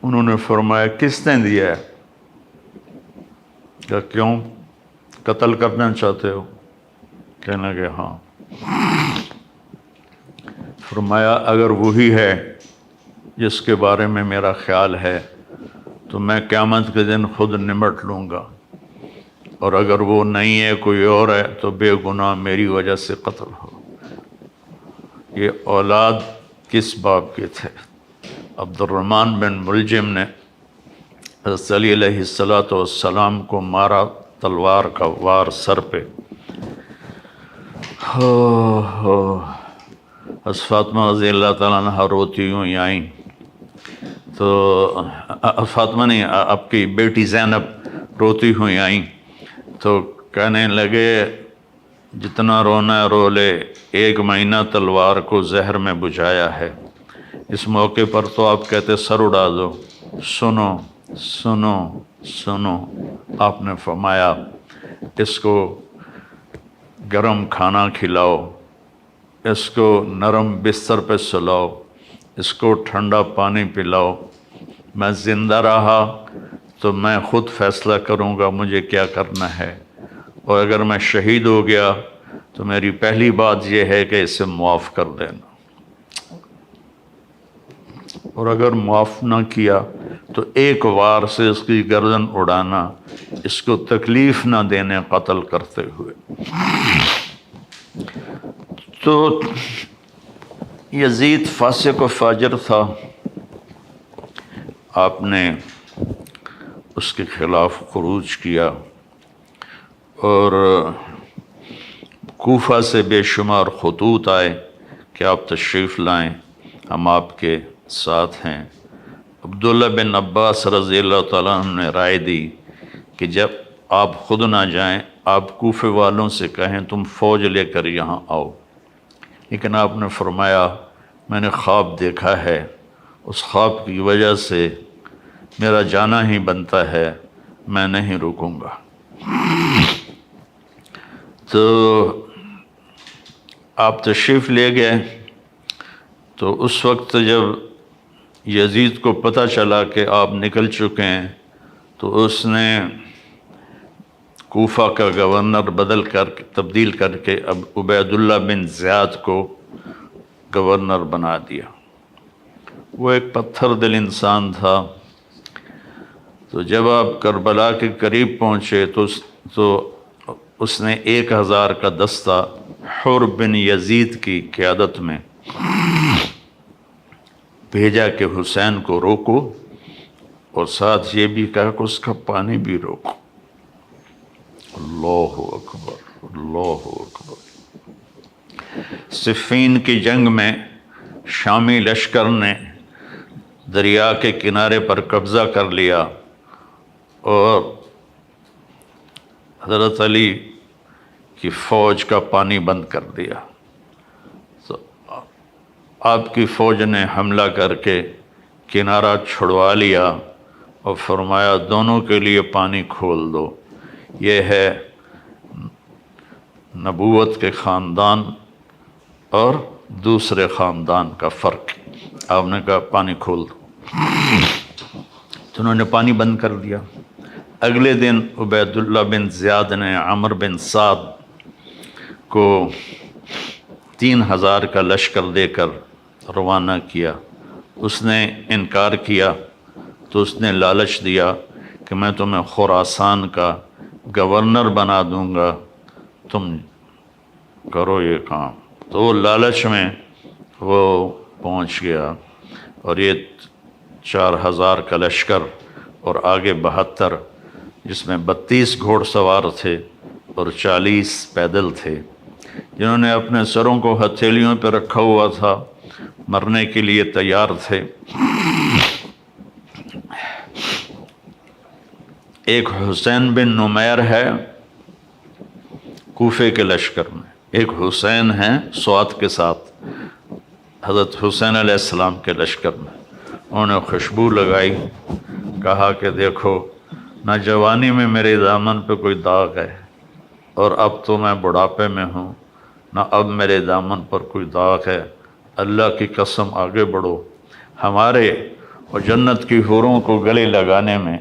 انہوں نے فرمایا کس نے دیا ہے؟ کہ کیوں قتل کرنا چاہتے ہو؟ کہنے لگے ہاں۔ فرمایا اگر وہی ہے جس کے بارے میں میرا خیال ہے تو میں قیامت کے دن خود نمٹ لوں گا، اور اگر وہ نہیں ہے کوئی اور ہے تو بے گناہ میری وجہ سے قتل ہو۔ یہ اولاد کس باپ کے تھے؟ عبد الرحمن بن ملجم نے حضرت علی علیہ السلام کو مارا، تلوار کا وار سر پہ۔ حضرت فاطمہ رضی اللہ تعالیٰ عنہ روتی ہوئی آئیں، تو فاطمہ نہیں، آپ کی بیٹی زینب روتی ہوئی آئیں، تو کہنے لگے جتنا رونا ہے رو لے، 1 مہینہ تلوار کو زہر میں بجھایا ہے، اس موقع پر تو آپ کہتے سر اڑا دو، سنو سنو سنو۔ آپ نے فرمایا اس کو گرم کھانا کھلاؤ، اس کو نرم بستر پہ سلاؤ، اس کو ٹھنڈا پانی پلاؤ۔ میں زندہ رہا تو میں خود فیصلہ کروں گا مجھے کیا کرنا ہے، اور اگر میں شہید ہو گیا تو میری پہلی بات یہ ہے کہ اسے معاف کر دینا، اور اگر معاف نہ کیا تو ایک وار سے اس کی گردن اڑانا، اس کو تکلیف نہ دینے قتل کرتے ہوئے۔ تو یزید فاسق و فاجر تھا، آپ نے اس کے خلاف خروج کیا، اور کوفہ سے بے شمار خطوط آئے کہ آپ تشریف لائیں، ہم آپ کے ساتھ ہیں۔ عبداللہ بن عباس رضی اللہ تعالیٰ عنہ نے رائے دی کہ جب آپ خود نہ جائیں، آپ کوفے والوں سے کہیں تم فوج لے کر یہاں آؤ، لیکن آپ نے فرمایا میں نے خواب دیکھا ہے، اس خواب کی وجہ سے میرا جانا ہی بنتا ہے، میں نہیں رکوں گا۔ تو آپ تشریف لے گئے، تو اس وقت جب یزید کو پتہ چلا کہ آپ نکل چکے ہیں، تو اس نے کوفہ کا گورنر تبدیل کر کے اب عبید اللہ بن زیاد کو گورنر بنا دیا۔ وہ ایک پتھر دل انسان تھا۔ تو جب آپ کربلا کے قریب پہنچے تو اس نے 1000 کا دستہ حر بن یزید کی قیادت میں بھیجا کہ حسین کو روکو، اور ساتھ یہ بھی کہا کہ اس کا پانی بھی روکو۔ اللہ اکبر، اللہ اکبر۔ صفین کی جنگ میں شامی لشکر نے دریا کے کنارے پر قبضہ کر لیا، اور حضرت علی کی فوج کا پانی بند کر دیا۔ تو آپ کی فوج نے حملہ کر کے کنارہ چھڑوا لیا اور فرمایا دونوں کے لیے پانی کھول دو۔ یہ ہے نبوت کے خاندان اور دوسرے خاندان کا فرق۔ آپ نے کہا پانی کھول دو، تو انہوں نے پانی بند کر دیا۔ اگلے دن عبید اللہ بن زیاد نے عمر بن سعد کو 3000 کا لشکر دے کر روانہ کیا۔ اس نے انکار کیا تو اس نے لالچ دیا کہ میں تمہیں خراسان کا گورنر بنا دوں گا، تم کرو یہ کام۔ تو وہ لالچ میں وہ پہنچ گیا، اور یہ 4000 کا لشکر اور آگے 72، جس میں 32 گھوڑ سوار تھے اور 40 پیدل تھے، جنہوں نے اپنے سروں کو ہتھیلیوں پہ رکھا ہوا تھا، مرنے کے لیے تیار تھے۔ ایک حسین بن نمیر ہے کوفے کے لشکر میں، ایک حسین ہیں سوات کے ساتھ حضرت حسین علیہ السلام کے لشکر میں۔ انہوں نے خوشبو لگائی، کہا کہ دیکھو نہ جوانی میں میرے دامن پہ کوئی داغ ہے، اور اب تو میں بڑھاپے میں ہوں، نہ اب میرے دامن پر کوئی داغ ہے۔ اللہ کی قسم آگے بڑھو، ہمارے اور جنت کی حوروں کو گلے لگانے میں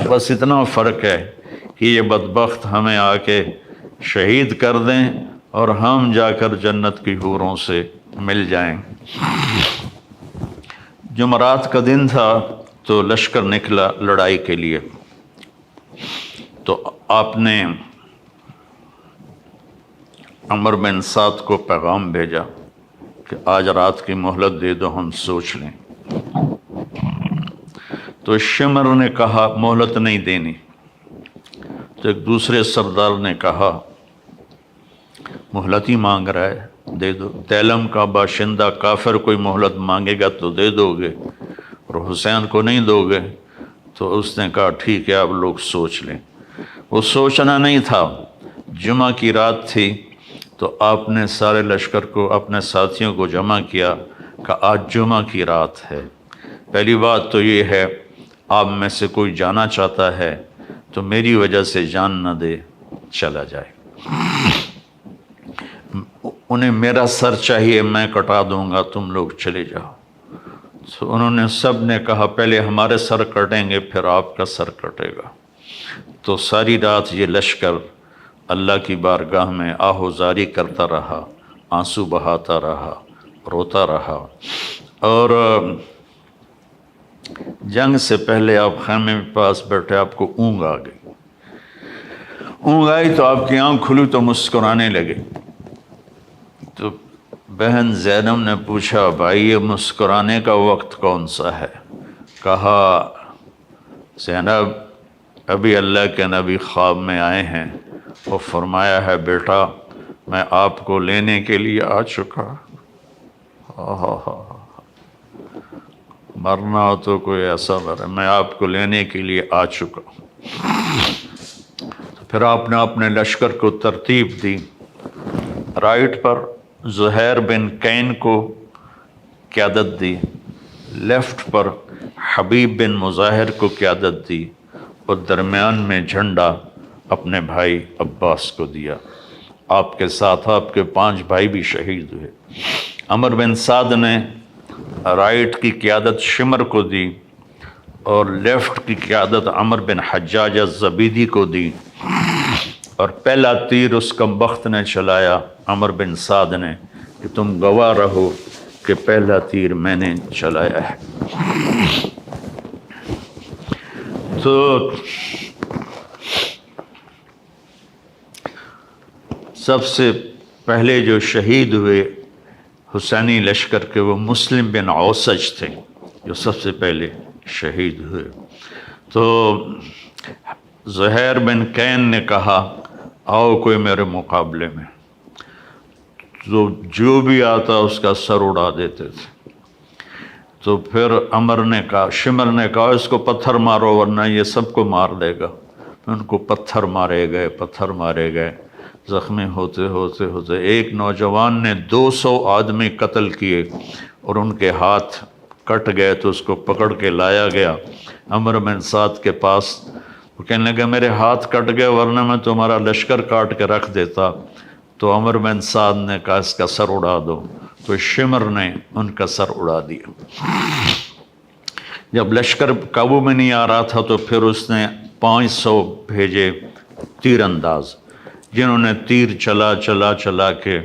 بس اتنا فرق ہے کہ یہ بدبخت ہمیں آ کے شہید کر دیں اور ہم جا کر جنت کی حوروں سے مل جائیں۔ جمعرات کا دن تھا تو لشکر نکلا لڑائی کے لیے، تو آپ نے عمر بن سعد کو پیغام بھیجا کہ آج رات کی مہلت دے دو، ہم سوچ لیں۔ تو شمر نے کہا مہلت نہیں دینی، تو ایک دوسرے سردار نے کہا مہلت ہی مانگ رہا ہے، دے دو۔ تیلم کا باشندہ کافر کوئی مہلت مانگے گا تو دے دو گے، اور حسین کو نہیں دو گے؟ تو اس نے کہا ٹھیک ہے آپ لوگ سوچ لیں۔ وہ سوچنا نہیں تھا، جمعہ کی رات تھی، تو آپ نے سارے لشکر کو، اپنے ساتھیوں کو جمع کیا، کہ آج جمعہ کی رات ہے، پہلی بات تو یہ ہے آپ میں سے کوئی جانا چاہتا ہے تو میری وجہ سے جان نہ دے، چلا جائے۔ انہیں میرا سر چاہیے، میں کٹا دوں گا، تم لوگ چلے جاؤ۔ تو انہوں نے سب نے کہا پہلے ہمارے سر کٹیں گے پھر آپ کا سر کٹے گا۔ تو ساری رات یہ لشکر اللہ کی بارگاہ میں آہوزاری کرتا رہا، آنسو بہاتا رہا، روتا رہا، اور جنگ سے پہلے آپ خیمے میں پاس بیٹھے، آپ کو اونگ آ گئی۔ اونگ آئی تو آپ کی آنکھ کھلی تو مسکرانے لگے۔ تو بہن زینب نے پوچھا بھائی یہ مسکرانے کا وقت کون سا ہے؟ کہا زینب ابھی اللہ کے نبی خواب میں آئے ہیں، وہ فرمایا ہے بیٹا میں آپ کو لینے کے لیے آ چکا۔ مرنا ہو تو کوئی ایسا مرے، میں آپ کو لینے کے لیے آ چکا۔ پھر آپ نے اپنے لشکر کو ترتیب دی، رائٹ پر زہیر بن کین کو قیادت دی، لیفٹ پر حبیب بن مظاہر کو قیادت دی، اور درمیان میں جھنڈا اپنے بھائی عباس کو دیا۔ آپ کے ساتھ آپ کے 5 بھائی بھی شہید ہوئے۔ عمر بن سعد نے رائٹ کی قیادت شمر کو دی اور لیفٹ کی قیادت عمر بن حجاج الزبیدی کو دی، اور پہلا تیر اس کمبخت نے چلایا عمر بن سعد نے کہ تم گواہ رہو کہ پہلا تیر میں نے چلایا ہے۔ تو سب سے پہلے جو شہید ہوئے حسینی لشکر کے وہ مسلم بن اوسج تھے جو سب سے پہلے شہید ہوئے۔ تو زہیر بن کین نے کہا آؤ کوئی میرے مقابلے میں، تو جو بھی آتا اس کا سر اڑا دیتے تھے۔ تو پھر عمر نے کہا، شمر نے کہا اس کو پتھر مارو ورنہ یہ سب کو مار دے گا۔ ان کو پتھر مارے گئے، زخمی ہوتے ہوتے ایک نوجوان نے 200 آدمی قتل کیے اور ان کے ہاتھ کٹ گئے، تو اس کو پکڑ کے لایا گیا عمر بن سعد کے پاس۔ وہ کہنے لگا میرے ہاتھ کٹ گئے ورنہ میں تمہارا لشکر کاٹ کے رکھ دیتا۔ تو عمر بن سعد نے کہا اس کا سر اڑا دو، تو شمر نے ان کا سر اڑا دیا۔ جب لشکر قابو میں نہیں آ رہا تھا تو پھر اس نے 500 بھیجے تیر انداز، جنہوں نے تیر چلا کے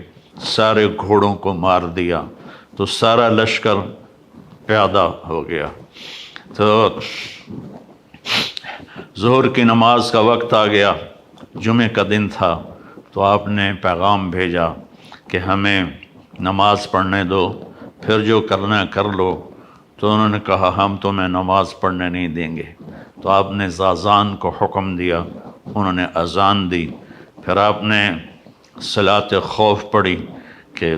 سارے گھوڑوں کو مار دیا، تو سارا لشکر پیادہ ہو گیا۔ تو ظہر کی نماز کا وقت آ گیا، جمعہ کا دن تھا، تو آپ نے پیغام بھیجا کہ ہمیں نماز پڑھنے دو، پھر جو کرنا ہے کر لو۔ تو انہوں نے کہا ہم تمہیں نماز پڑھنے نہیں دیں گے۔ تو آپ نے اذان کو حکم دیا، انہوں نے اذان دی، پھر آپ نے صلاۃ خوف پڑھی کہ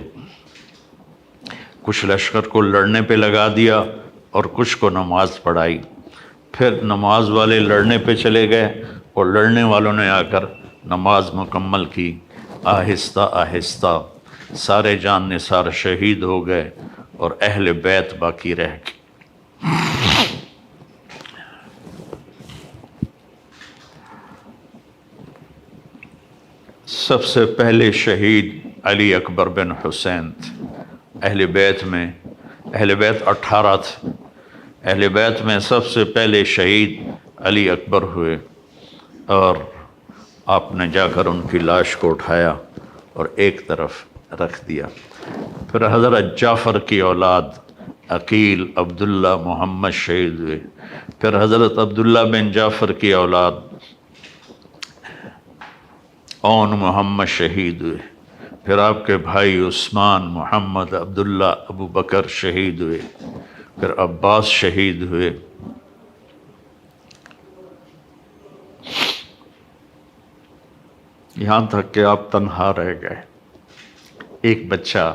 کچھ لشکر کو لڑنے پہ لگا دیا اور کچھ کو نماز پڑھائی۔ پھر نماز والے لڑنے پہ چلے گئے اور لڑنے والوں نے آ کر نماز مکمل کی۔ آہستہ آہستہ سارے جان نثار شہید ہو گئے اور اہل بیت باقی رہ گئے۔ سب سے پہلے شہید علی اکبر بن حسین تھے۔ اہل بیت 18 تھے، اہل بیت میں سب سے پہلے شہید علی اکبر ہوئے، اور آپ نے جا کر ان کی لاش کو اٹھایا اور ایک طرف رکھ دیا۔ پھر حضرت جعفر کی اولاد عقیل، عبداللہ، محمد شہید ہوئے۔ پھر حضرت عبداللہ بن جعفر کی اولاد اون محمد شہید ہوئے۔ پھر آپ کے بھائی عثمان، محمد، عبداللہ، ابو بکر شہید ہوئے۔ پھر عباس شہید ہوئے۔ یہاں تک کہ آپ تنہا رہ گئے۔ ایک بچہ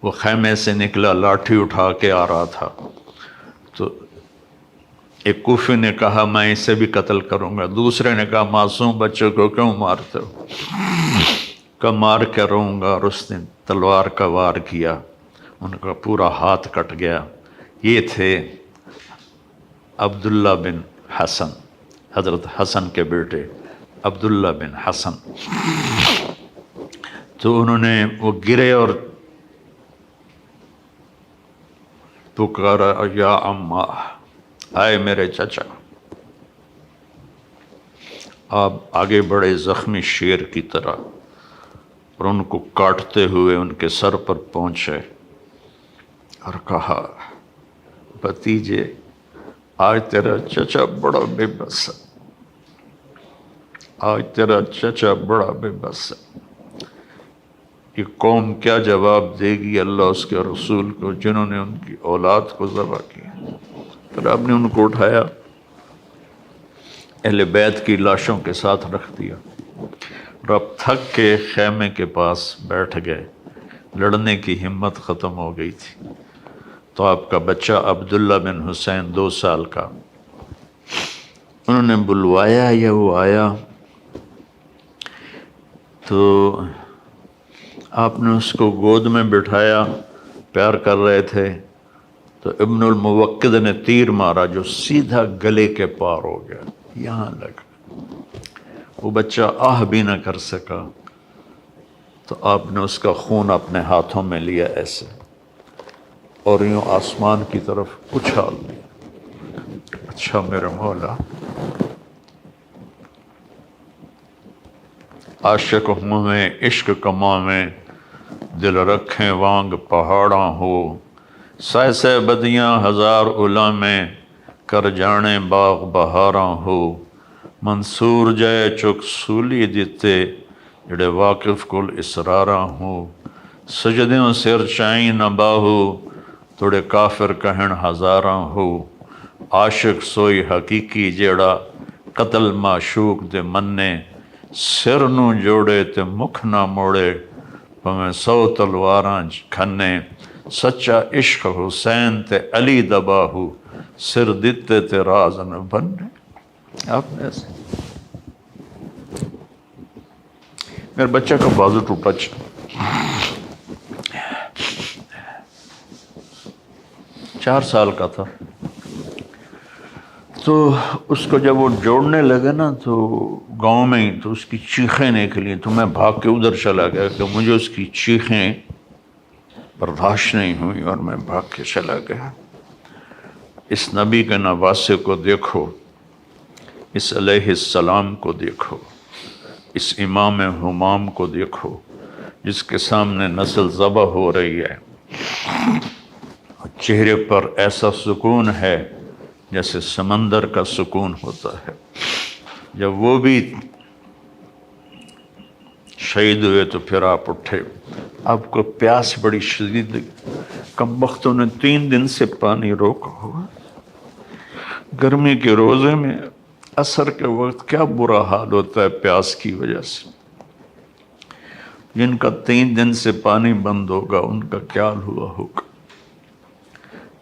وہ خیمے سے نکلا، لاٹھی اٹھا کے آ رہا تھا، تو ایک کوفی نے کہا میں اسے بھی قتل کروں گا، دوسرے نے کہا معصوم بچوں کو کیوں مارتے ہو؟ کہ مار کے رہوں گا، اور اس نے تلوار کا وار کیا، ان کا پورا ہاتھ کٹ گیا۔ یہ تھے عبداللہ بن حسن، حضرت حسن کے بیٹے عبداللہ بن حسن۔ تو انہوں نے وہ گرے اور پکارا یا اماں، آئے میرے چچا۔ آپ آگے بڑھے زخمی شیر کی طرح اور ان کو کاٹتے ہوئے ان کے سر پر پہنچے اور کہا بھتیجے آج تیرا چچا بڑا بے بس ہے، آج تیرا چچا بڑا بے بس ہے۔ یہ قوم کیا جواب دے گی اللہ اس کے رسول کو جنہوں نے ان کی اولاد کو ذبح کیا؟ پھر آپ نے ان کو اٹھایا، اہل بیت کی لاشوں کے ساتھ رکھ دیا اور اب تھک کے خیمے کے پاس بیٹھ گئے، لڑنے کی ہمت ختم ہو گئی تھی۔ تو آپ کا بچہ عبداللہ بن حسین 2 سال کا، انہوں نے بلوایا یا وہ آیا تو آپ نے اس کو گود میں بٹھایا، پیار کر رہے تھے تو ابن الموقد نے تیر مارا جو سیدھا گلے کے پار ہو گیا، یہاں لگا۔ وہ بچہ آہ بھی نہ کر سکا تو آپ نے اس کا خون اپنے ہاتھوں میں لیا ایسے اور یوں آسمان کی طرف اچھال دیا۔ اچھا میرے مولا، عاشق ہوں میں عشق کماں میں، دل رکھیں وانگ پہاڑاں ہو، سہ سہ بدیاں ہزار الا میں، کر جانے باغ بہاراں ہو، منصور جائے چک سولی دیتے، جڑے واقف کل اسراراں ہو، سجدیوں سر چائیں نہ باہو، توڑے کافر کہن ہزاراں ہو، عاشق سوئی حقیقی جیڑا، قتل معشوق دے مننے، سر نو جوڑے تے مکھ نہ موڑے، پمیں 100 تلواراں کھنے، سچا عشق حسین تے علی دباہو، سر دتے تے راز نہ بننے۔ آپ نے ایسے میرے بچہ کا بازو ٹوٹا، 4 سال کا تھا۔ تو اس کو جب وہ جوڑنے لگے نا تو گاؤں میں ہی تو اس کی چیخیں نکلی، تو میں بھاگ کے ادھر چلا گیا کہ مجھے اس کی چیخیں برداشت نہیں ہوئی اور میں بھاگ کے چلا گیا۔ اس نبی کے نواسے کو دیکھو، اس علیہ السلام کو دیکھو، اس امام ہمام کو دیکھو جس کے سامنے نسل ذبح ہو رہی ہے، چہرے پر ایسا سکون ہے جیسے سمندر کا سکون ہوتا ہے۔ جب وہ بھی شہید ہوئے تو پھر آپ اٹھے، آپ کو پیاس بڑی شدید لگی، کم بختوں نے 3 دن سے پانی روکا ہوا، گرمی کے روزے میں عصر کے وقت کیا برا حال ہوتا ہے پیاس کی وجہ سے۔ جن کا 3 دن سے پانی بند ہوگا ان کا کیا ہوا ہوگا۔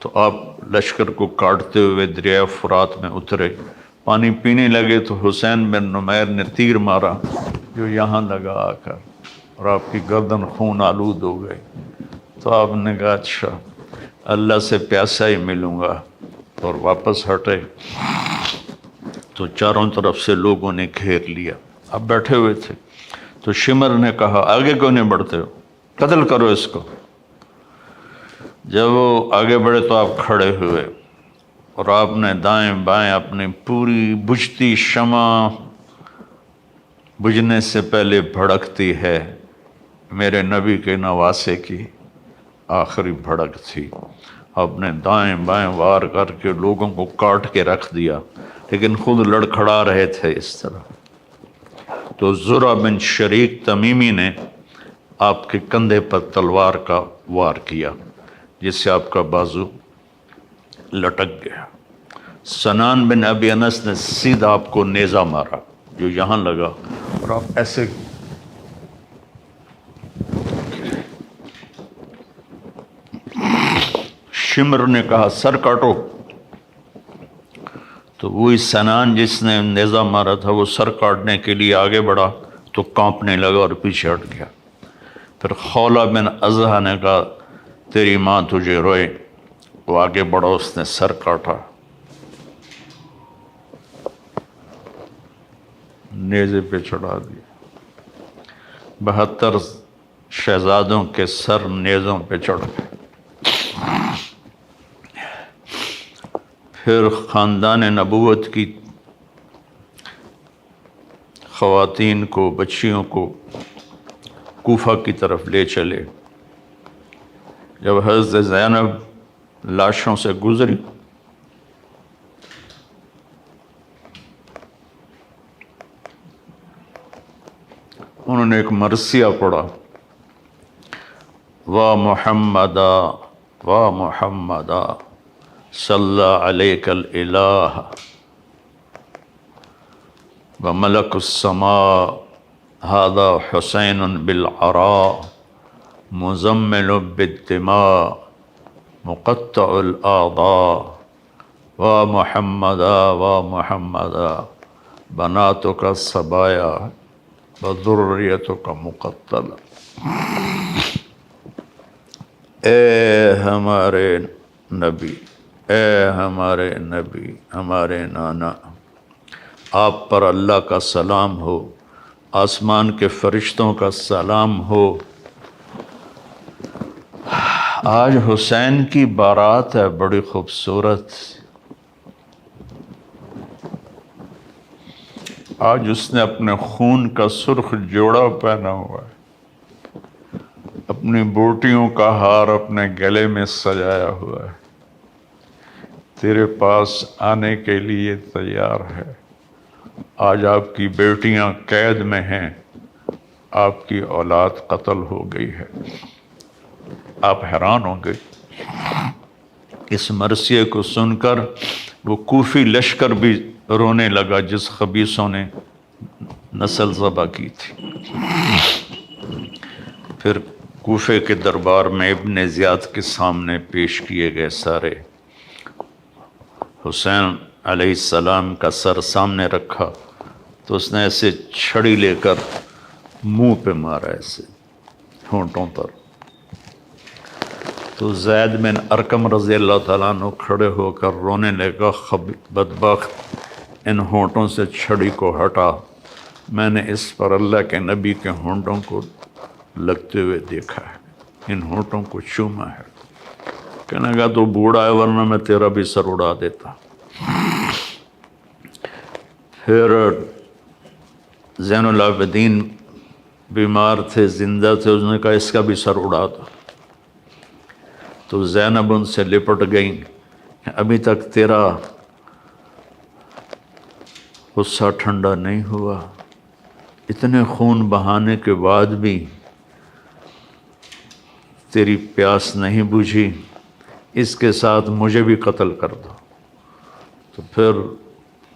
تو آپ لشکر کو کاٹتے ہوئے دریائے فرات میں اترے، پانی پینے لگے تو حسین بن نمیر نے تیر مارا جو یہاں لگا آ کر اور آپ کی گردن خون آلود ہو گئی۔ تو آپ نے کہا اچھا اللہ سے پیاسا ہی ملوں گا، اور واپس ہٹے تو چاروں طرف سے لوگوں نے گھیر لیا، آپ بیٹھے ہوئے تھے۔ تو شمر نے کہا آگے کیوں نہیں بڑھتے ہو، قتل کرو اس کو۔ جب وہ آگے بڑھے تو آپ کھڑے ہوئے اور آپ نے دائیں بائیں اپنی پوری بجھتی شمع، بجھنے سے پہلے بھڑکتی ہے، میرے نبی کے نواسے کی آخری بھڑک تھی، آپ نے دائیں بائیں وار کر کے لوگوں کو کاٹ کے رکھ دیا، لیکن خود لڑکھڑا رہے تھے اس طرح۔ تو زرع بن شریک تمیمی نے آپ کے کندھے پر تلوار کا وار کیا جس سے آپ کا بازو لٹک گیا۔ سنان بن ابی انس نے سیدھا آپ کو نیزہ مارا جو یہاں لگا اور آپ ایسے شمر نے کہا سر کاٹو، تو وہی سنان جس نے نیزہ مارا تھا وہ سر کاٹنے کے لیے آگے بڑھا تو کانپنے لگا اور پیچھے ہٹ گیا۔ پھر خولہ بن ازحہ نے کہا تیری ماں تجھے روئے، وہ آگے بڑھا، اس نے سر کاٹا، نیزے پہ چڑھا دیا۔ 72 شہزادوں کے سر نیزوں پہ چڑھ گئے۔ پھر خاندان نبوت کی خواتین کو، بچیوں کو کوفہ کی طرف لے چلے۔ جب حضرت زینب لاشوں سے گزری انہوں نے ایک مرثیہ پڑھا، وا محمدا وا محمدا صلی علیک الالہ وملک السماء ھذا حسین بالعراء مزمل بالدماء مقطع الاعضاء وا محمدا وا محمدا بناتک الصبایا وذریتک مقتلہ۔ اے ہمارے نبی، اے ہمارے نبی، ہمارے نانا، آپ پر اللہ کا سلام ہو، آسمان کے فرشتوں کا سلام ہو۔ آج حسین کی بارات ہے، بڑی خوبصورت۔ آج اس نے اپنے خون کا سرخ جوڑا پہنا ہوا ہے، اپنی بوٹیوں کا ہار اپنے گلے میں سجایا ہوا ہے، تیرے پاس آنے کے لیے تیار ہے۔ آج آپ کی بیٹیاں قید میں ہیں، آپ کی اولاد قتل ہو گئی ہے۔ آپ حیران ہوں گے۔ اس مرثیے کو سن کر وہ کوفی لشکر بھی رونے لگا جس خبیثوں نے نسل ذبح کی تھی۔ پھر کوفے کے دربار میں ابن زیاد کے سامنے پیش کیے گئے سارے۔ حسین علیہ السلام کا سر سامنے رکھا تو اس نے ایسے چھڑی لے کر منہ پہ مارا، ایسے ہونٹوں پر۔ تو زید بن ارقم رضی اللہ تعالیٰ عنہ کھڑے ہو کر رونے لگا، بدبخت، ان ہونٹوں سے چھڑی کو ہٹا، میں نے اس پر اللہ کے نبی کے ہونٹوں کو لگتے ہوئے دیکھا ہے، ان ہونٹوں کو چوما ہے۔ کہنے لگا تو بوڑھا ہے، ورنہ میں تیرا بھی سر اڑا دیتا۔ پھر زین العابدین بیمار تھے، زندہ تھے، اس نے کہا اس کا بھی سر اڑا دو۔ تو زینب ان سے لپٹ گئیں، ابھی تک تیرا غصہ ٹھنڈا نہیں ہوا، اتنے خون بہانے کے بعد بھی تیری پیاس نہیں بجھی، اس کے ساتھ مجھے بھی قتل کر دو۔ تو پھر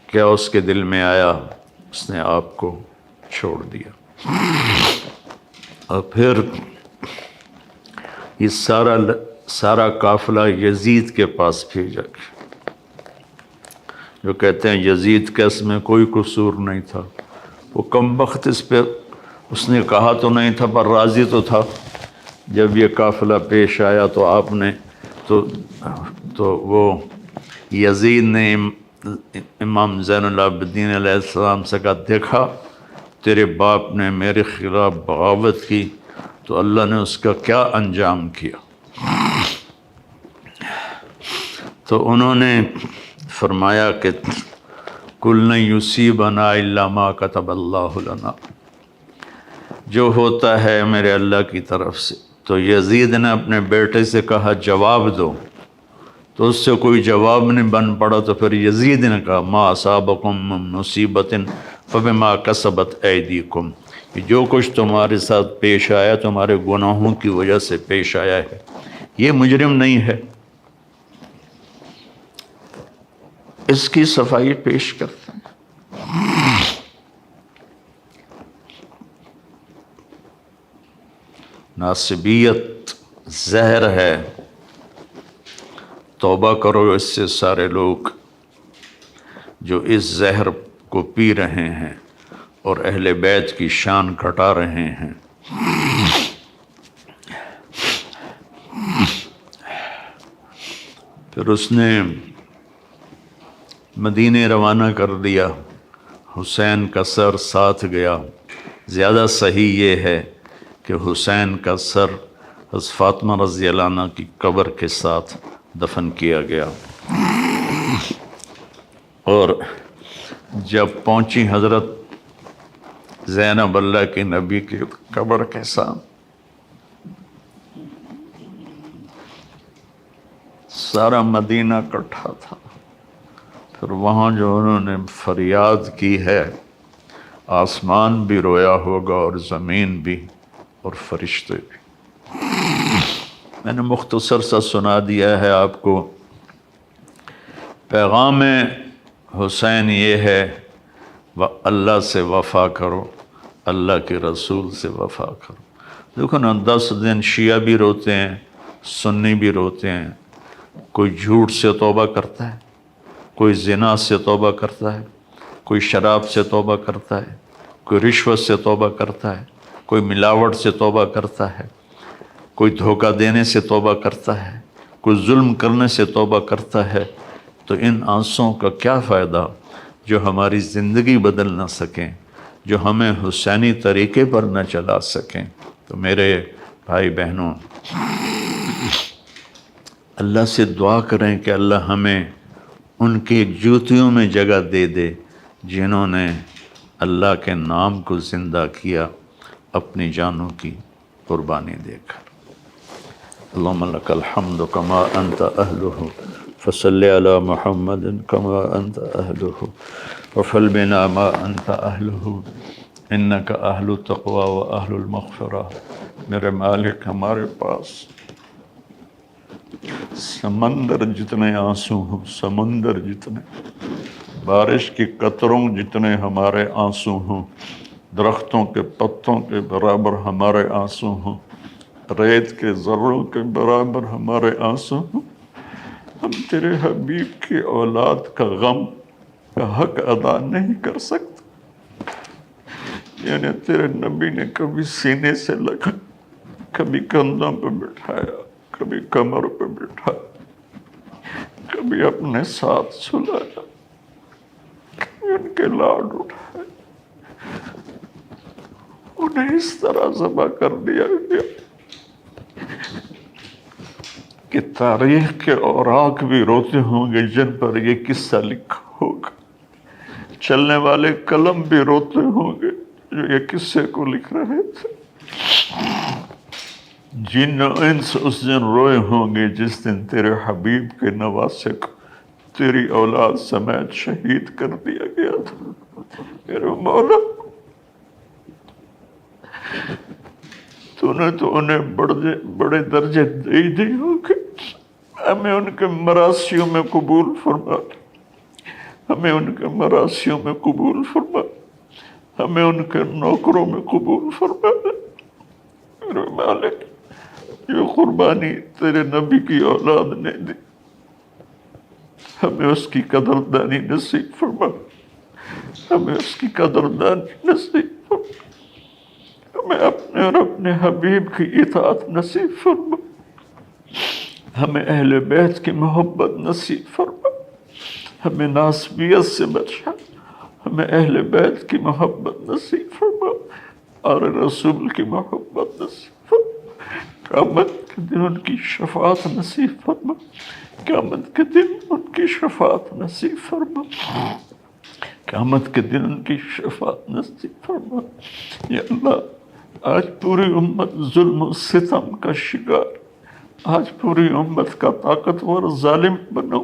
کیا اس کے دل میں آیا، اس نے آپ کو چھوڑ دیا۔ اور پھر یہ سارا قافلہ یزید کے پاس بھیجا گیا، جو کہتے ہیں یزید کا اس میں کوئی قصور نہیں تھا، وہ کمبخت اس پہ اس نے کہا تو نہیں تھا پر راضی تو تھا۔ جب یہ قافلہ پیش آیا تو آپ نے تو وہ یزید نے امام زین العابدین علیہ السلام سے کہا، دیکھا تیرے باپ نے میرے خلاف بغاوت کی تو اللہ نے اس کا کیا انجام کیا۔ تو انہوں نے فرمایا کہ کل لن یصیبنا الا ما کتب اللہ لنا، جو ہوتا ہے میرے اللہ کی طرف سے۔ تو یزید نے اپنے بیٹے سے کہا جواب دو، تو اس سے کوئی جواب نہیں بن پڑا، تو پھر یزید نے کہا ما اصابکم من مصیبت فبما کسبت ایدیکم، کہ جو کچھ تمہارے ساتھ پیش آیا تمہارے گناہوں کی وجہ سے پیش آیا ہے، یہ مجرم نہیں ہے۔ اس کی صفائی پیش کرتے ہیں۔ ناصبیت زہر ہے، توبہ کرو اس سے سارے لوگ جو اس زہر کو پی رہے ہیں اور اہل بیت کی شان گھٹا رہے ہیں۔ پھر اس نے مدینے روانہ کر دیا، حسین کا سر ساتھ گیا۔ زیادہ صحیح یہ ہے کہ حسین کا سر حضرت فاطمہ رضی اللہ عنہ کی قبر کے ساتھ دفن کیا گیا۔ اور جب پہنچی حضرت زینب اللہ کے نبی کی قبر کے ساتھ، سارا مدینہ اکٹھا تھا۔ پھر وہاں جو انہوں نے فریاد کی ہے، آسمان بھی رویا ہوگا اور زمین بھی اور فرشتے بھی۔ میں نے مختصر سا سنا دیا ہے آپ کو۔ پیغام حسین یہ ہے، اللہ سے وفا کرو، اللہ کے رسول سے وفا کرو۔ دیکھو نا، 10 دن شیعہ بھی روتے ہیں، سنی بھی روتے ہیں۔ کوئی جھوٹ سے توبہ کرتا ہے، کوئی زنا سے توبہ کرتا ہے، کوئی شراب سے توبہ کرتا ہے، کوئی رشوت سے توبہ کرتا ہے، کوئی ملاوٹ سے توبہ کرتا ہے، کوئی دھوکہ دینے سے توبہ کرتا ہے، کوئی ظلم کرنے سے توبہ کرتا ہے۔ تو ان آنسوؤں کا کیا فائدہ جو ہماری زندگی بدل نہ سکیں، جو ہمیں حسینی طریقے پر نہ چلا سکیں۔ تو میرے بھائی بہنوں، اللہ سے دعا کریں کہ اللہ ہمیں ان کی جوتیوں میں جگہ دے دے جنہوں نے اللہ کے نام کو زندہ کیا اپنی جانوں کی قربانی دے کر۔ اللہم لک الحمد کما انت اہلہ فصلی علی محمد کما انت اہلہ وفعل بنا ما انت اہلہ انک اہل التقوی و اہل المغفرہ۔ میرے مالک، ہمارے پاس سمندر جتنے آنسو ہوں، سمندر جتنے، بارش کی قطروں جتنے ہمارے آنسو ہوں، درختوں کے پتوں کے برابر ہمارے آنسو ہوں، ریت کے ذروں کے برابر ہمارے آنسو ہوں۔ ہم تیرے حبیب کی اولاد کا غم کا حق ادا نہیں کر سکتے۔ یعنی تیرے نبی نے کبھی سینے سے لگا، کبھی کندھوں پہ بٹھایا، کبھی کمر پہ بٹھایا، کبھی اپنے ساتھ سلایا، کبھی ان کے لاڈ اٹھائے، انہیں اس طرح ذبح کر دیا گیا کہ تاریخ کے اوراق بھی روتے ہوں گے جن پر یہ قصہ لکھا ہوگا، چلنے والے قلم بھی روتے ہوں گے جو یہ قصے کو لکھ رہے تھے، جن و انس اس دن روئے ہوں گے جس دن تیرے حبیب کے نواسے کو تیری اولاد سمیت شہید کر دیا گیا تھا۔ میرے مولا، تو نے تو انہیں بڑے درجے دے دی ہوں گے، ہمیں ان کے مراسیوں میں قبول فرما، ہمیں ان کے مراسیوں میں قبول فرما، ہمیں ان کے نوکروں میں قبول فرما۔ میرے مالک، جو قربانی تیرے نبی کی اولاد نے دی، ہمیں اس کی قدردانی نصیب فرما، ہمیں اس کی قدردانی نصیب فرما، ہمیں اپنے اور اپنے حبیب کی اطاعت نصیب فرما، ہمیں اہل بیت کی محبت نصیب فرما، ہمیں ناسبیت سے بچا، ہمیں اہل بیت کی محبت نصیب فرما اور رسول کی محبت نصیب فرما۔ قیامت کے دن ان کی شفاعت نصیب فرما، قیامت کے دن ان کی شفاعت نصیب فرما، قیامت کے دن ان کی شفاعت نصیب فرما۔ یا اللہ، آج پوری امت ظلم و ستم کا شکار، آج پوری امت کا طاقتور ظالم بنو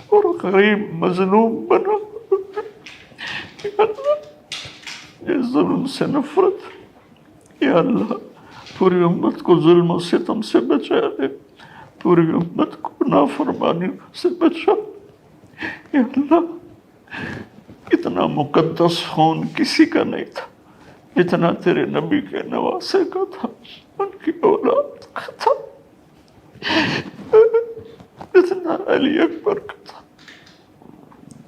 اور غریب مظلوم بنو۔ یا اللہ، یہ ظلم سے نفرت، یا اللہ پوری امت کو ظلم و ستم سے بچا دے، پوری امت کو نافرمانی سے بچا۔ یا اللہ، اتنا مقدس خون کسی کا نہیں تھا جتنا تیرے نبی کے نواسے کا تھا، ان کی اولاد کا تھا، جتنا علی اکبر کا تھا،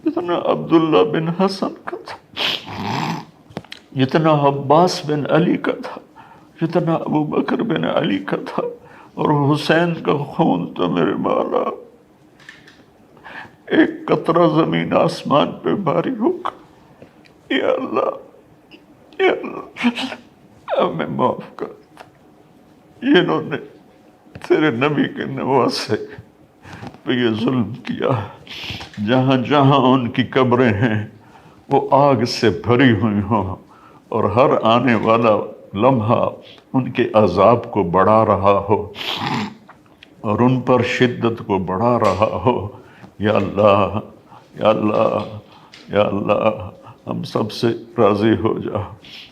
جتنا عبداللہ بن حسن کا تھا، جتنا عباس بن علی کا تھا، جتنا ابو بکر بن علی کا تھا۔ اور حسین کا خون تو میرے مولا ایک قطرہ زمین آسمان پہ بھاری ہوگا۔ یا اللہ، یا اللہ ہمیں معاف کر۔ انہوں نے تیرے نبی کے نواسے پہ یہ ظلم کیا، جہاں جہاں ان کی قبریں ہیں وہ آگ سے بھری ہوئی ہوں، اور ہر آنے والا لمحہ ان کے عذاب کو بڑھا رہا ہو اور ان پر شدت کو بڑھا رہا ہو۔ یا اللہ، یا اللہ، یا اللہ ہم سب سے راضی ہو جا،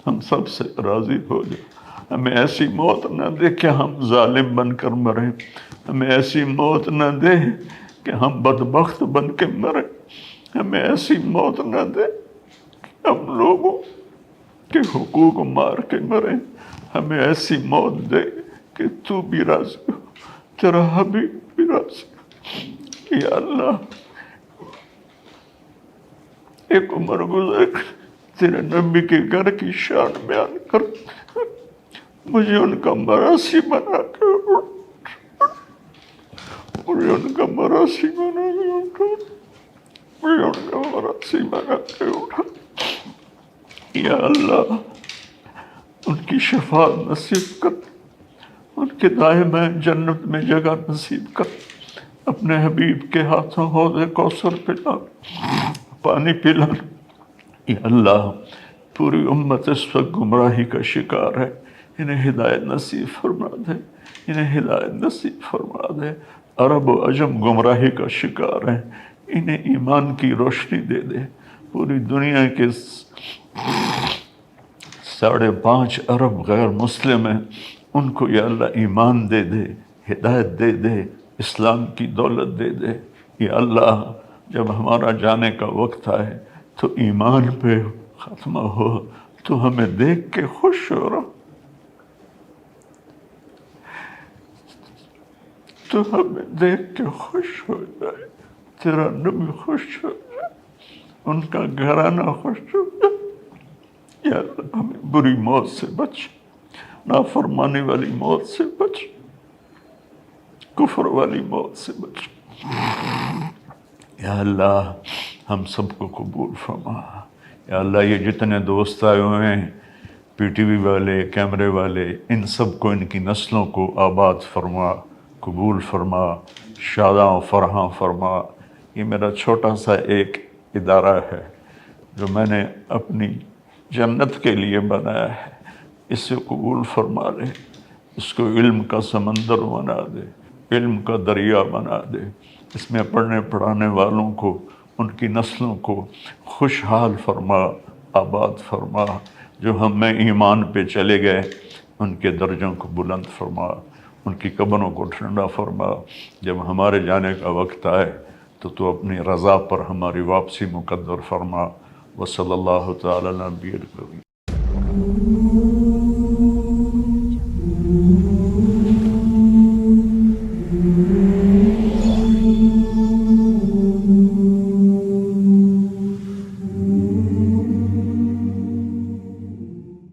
ہم سب سے راضی ہو جا۔ ہمیں ایسی موت نہ دے کہ ہم ظالم بن کر مریں، ہمیں ایسی موت نہ دے کہ ہم بدبخت بن کے مریں، ہمیں ایسی موت نہ دے کہ ہم لوگوں کے حقوق مار کے مریں، ہمیں ایسی موت دے کہ تو بھی راضی ہو، تیرا حبیب بھی راضی ہو۔ یا اللہ، ایک عمر گزر تیرے نبی کے گھر کی شان بیان کر، مجھے ان کا مراثی بنا کے اٹھا، مجھے ان کا مراثی بنا کے اٹھا، مجھے ان کا مراثی بنا کے اٹھا۔ یا اللہ، ان کی شفاعت نصیب کر، ان کے دائیں بائیں جنت میں جگہ نصیب کر، اپنے حبیب کے ہاتھوں حوض کوثر پلا، پانی پلا۔ یا اللہ، پوری امت اس وقت گمراہی کا شکار ہے، انہیں ہدایت نصیب فرما دے، انہیں ہدایت نصیب فرما دے۔ عرب و عجم گمراہی کا شکار ہیں، انہیں ایمان کی روشنی دے دے۔ پوری دنیا کے 5.5 ارب غیر مسلم ہیں، ان کو یا اللہ ایمان دے دے، ہدایت دے دے، اسلام کی دولت دے دے۔ یا اللہ، جب ہمارا جانے کا وقت آئے تو ایمان پہ ختمہ ہو، تو ہمیں دیکھ کے خوش ہو رہا، تو ہمیں دیکھ کے خوش ہو جائے، تیرا نبی خوش ہو جائے، ان کا گھرانہ خوش ہو جائے۔ یا اللہ، ہمیں بری موت سے بچ، نافرمانی والی موت سے بچ، کفر والی موت سے بچ۔ یا اللہ، ہم سب کو قبول فرما۔ یا اللہ، یہ جتنے دوست آئے ہوئے ہیں، پی ٹی وی والے، کیمرے والے، ان سب کو، ان کی نسلوں کو آباد فرما، قبول فرما، شاداں و فرحاں فرما۔ یہ میرا چھوٹا سا ایک ادارہ ہے جو میں نے اپنی جنت کے لیے بنایا ہے، اس سے قبول فرما لے، اس کو علم کا سمندر بنا دے، علم کا دریا بنا دے، اس میں پڑھنے پڑھانے والوں کو، ان کی نسلوں کو خوشحال فرما، آباد فرما۔ جو ہم میں ایمان پہ چلے گئے ان کے درجوں کو بلند فرما، ان کی قبروں کو ٹھنڈا فرما۔ جب ہمارے جانے کا وقت آئے تو اپنی رضا پر ہماری واپسی مقدر فرما۔ وصلی اللہ تعالی علی نبی الکریم۔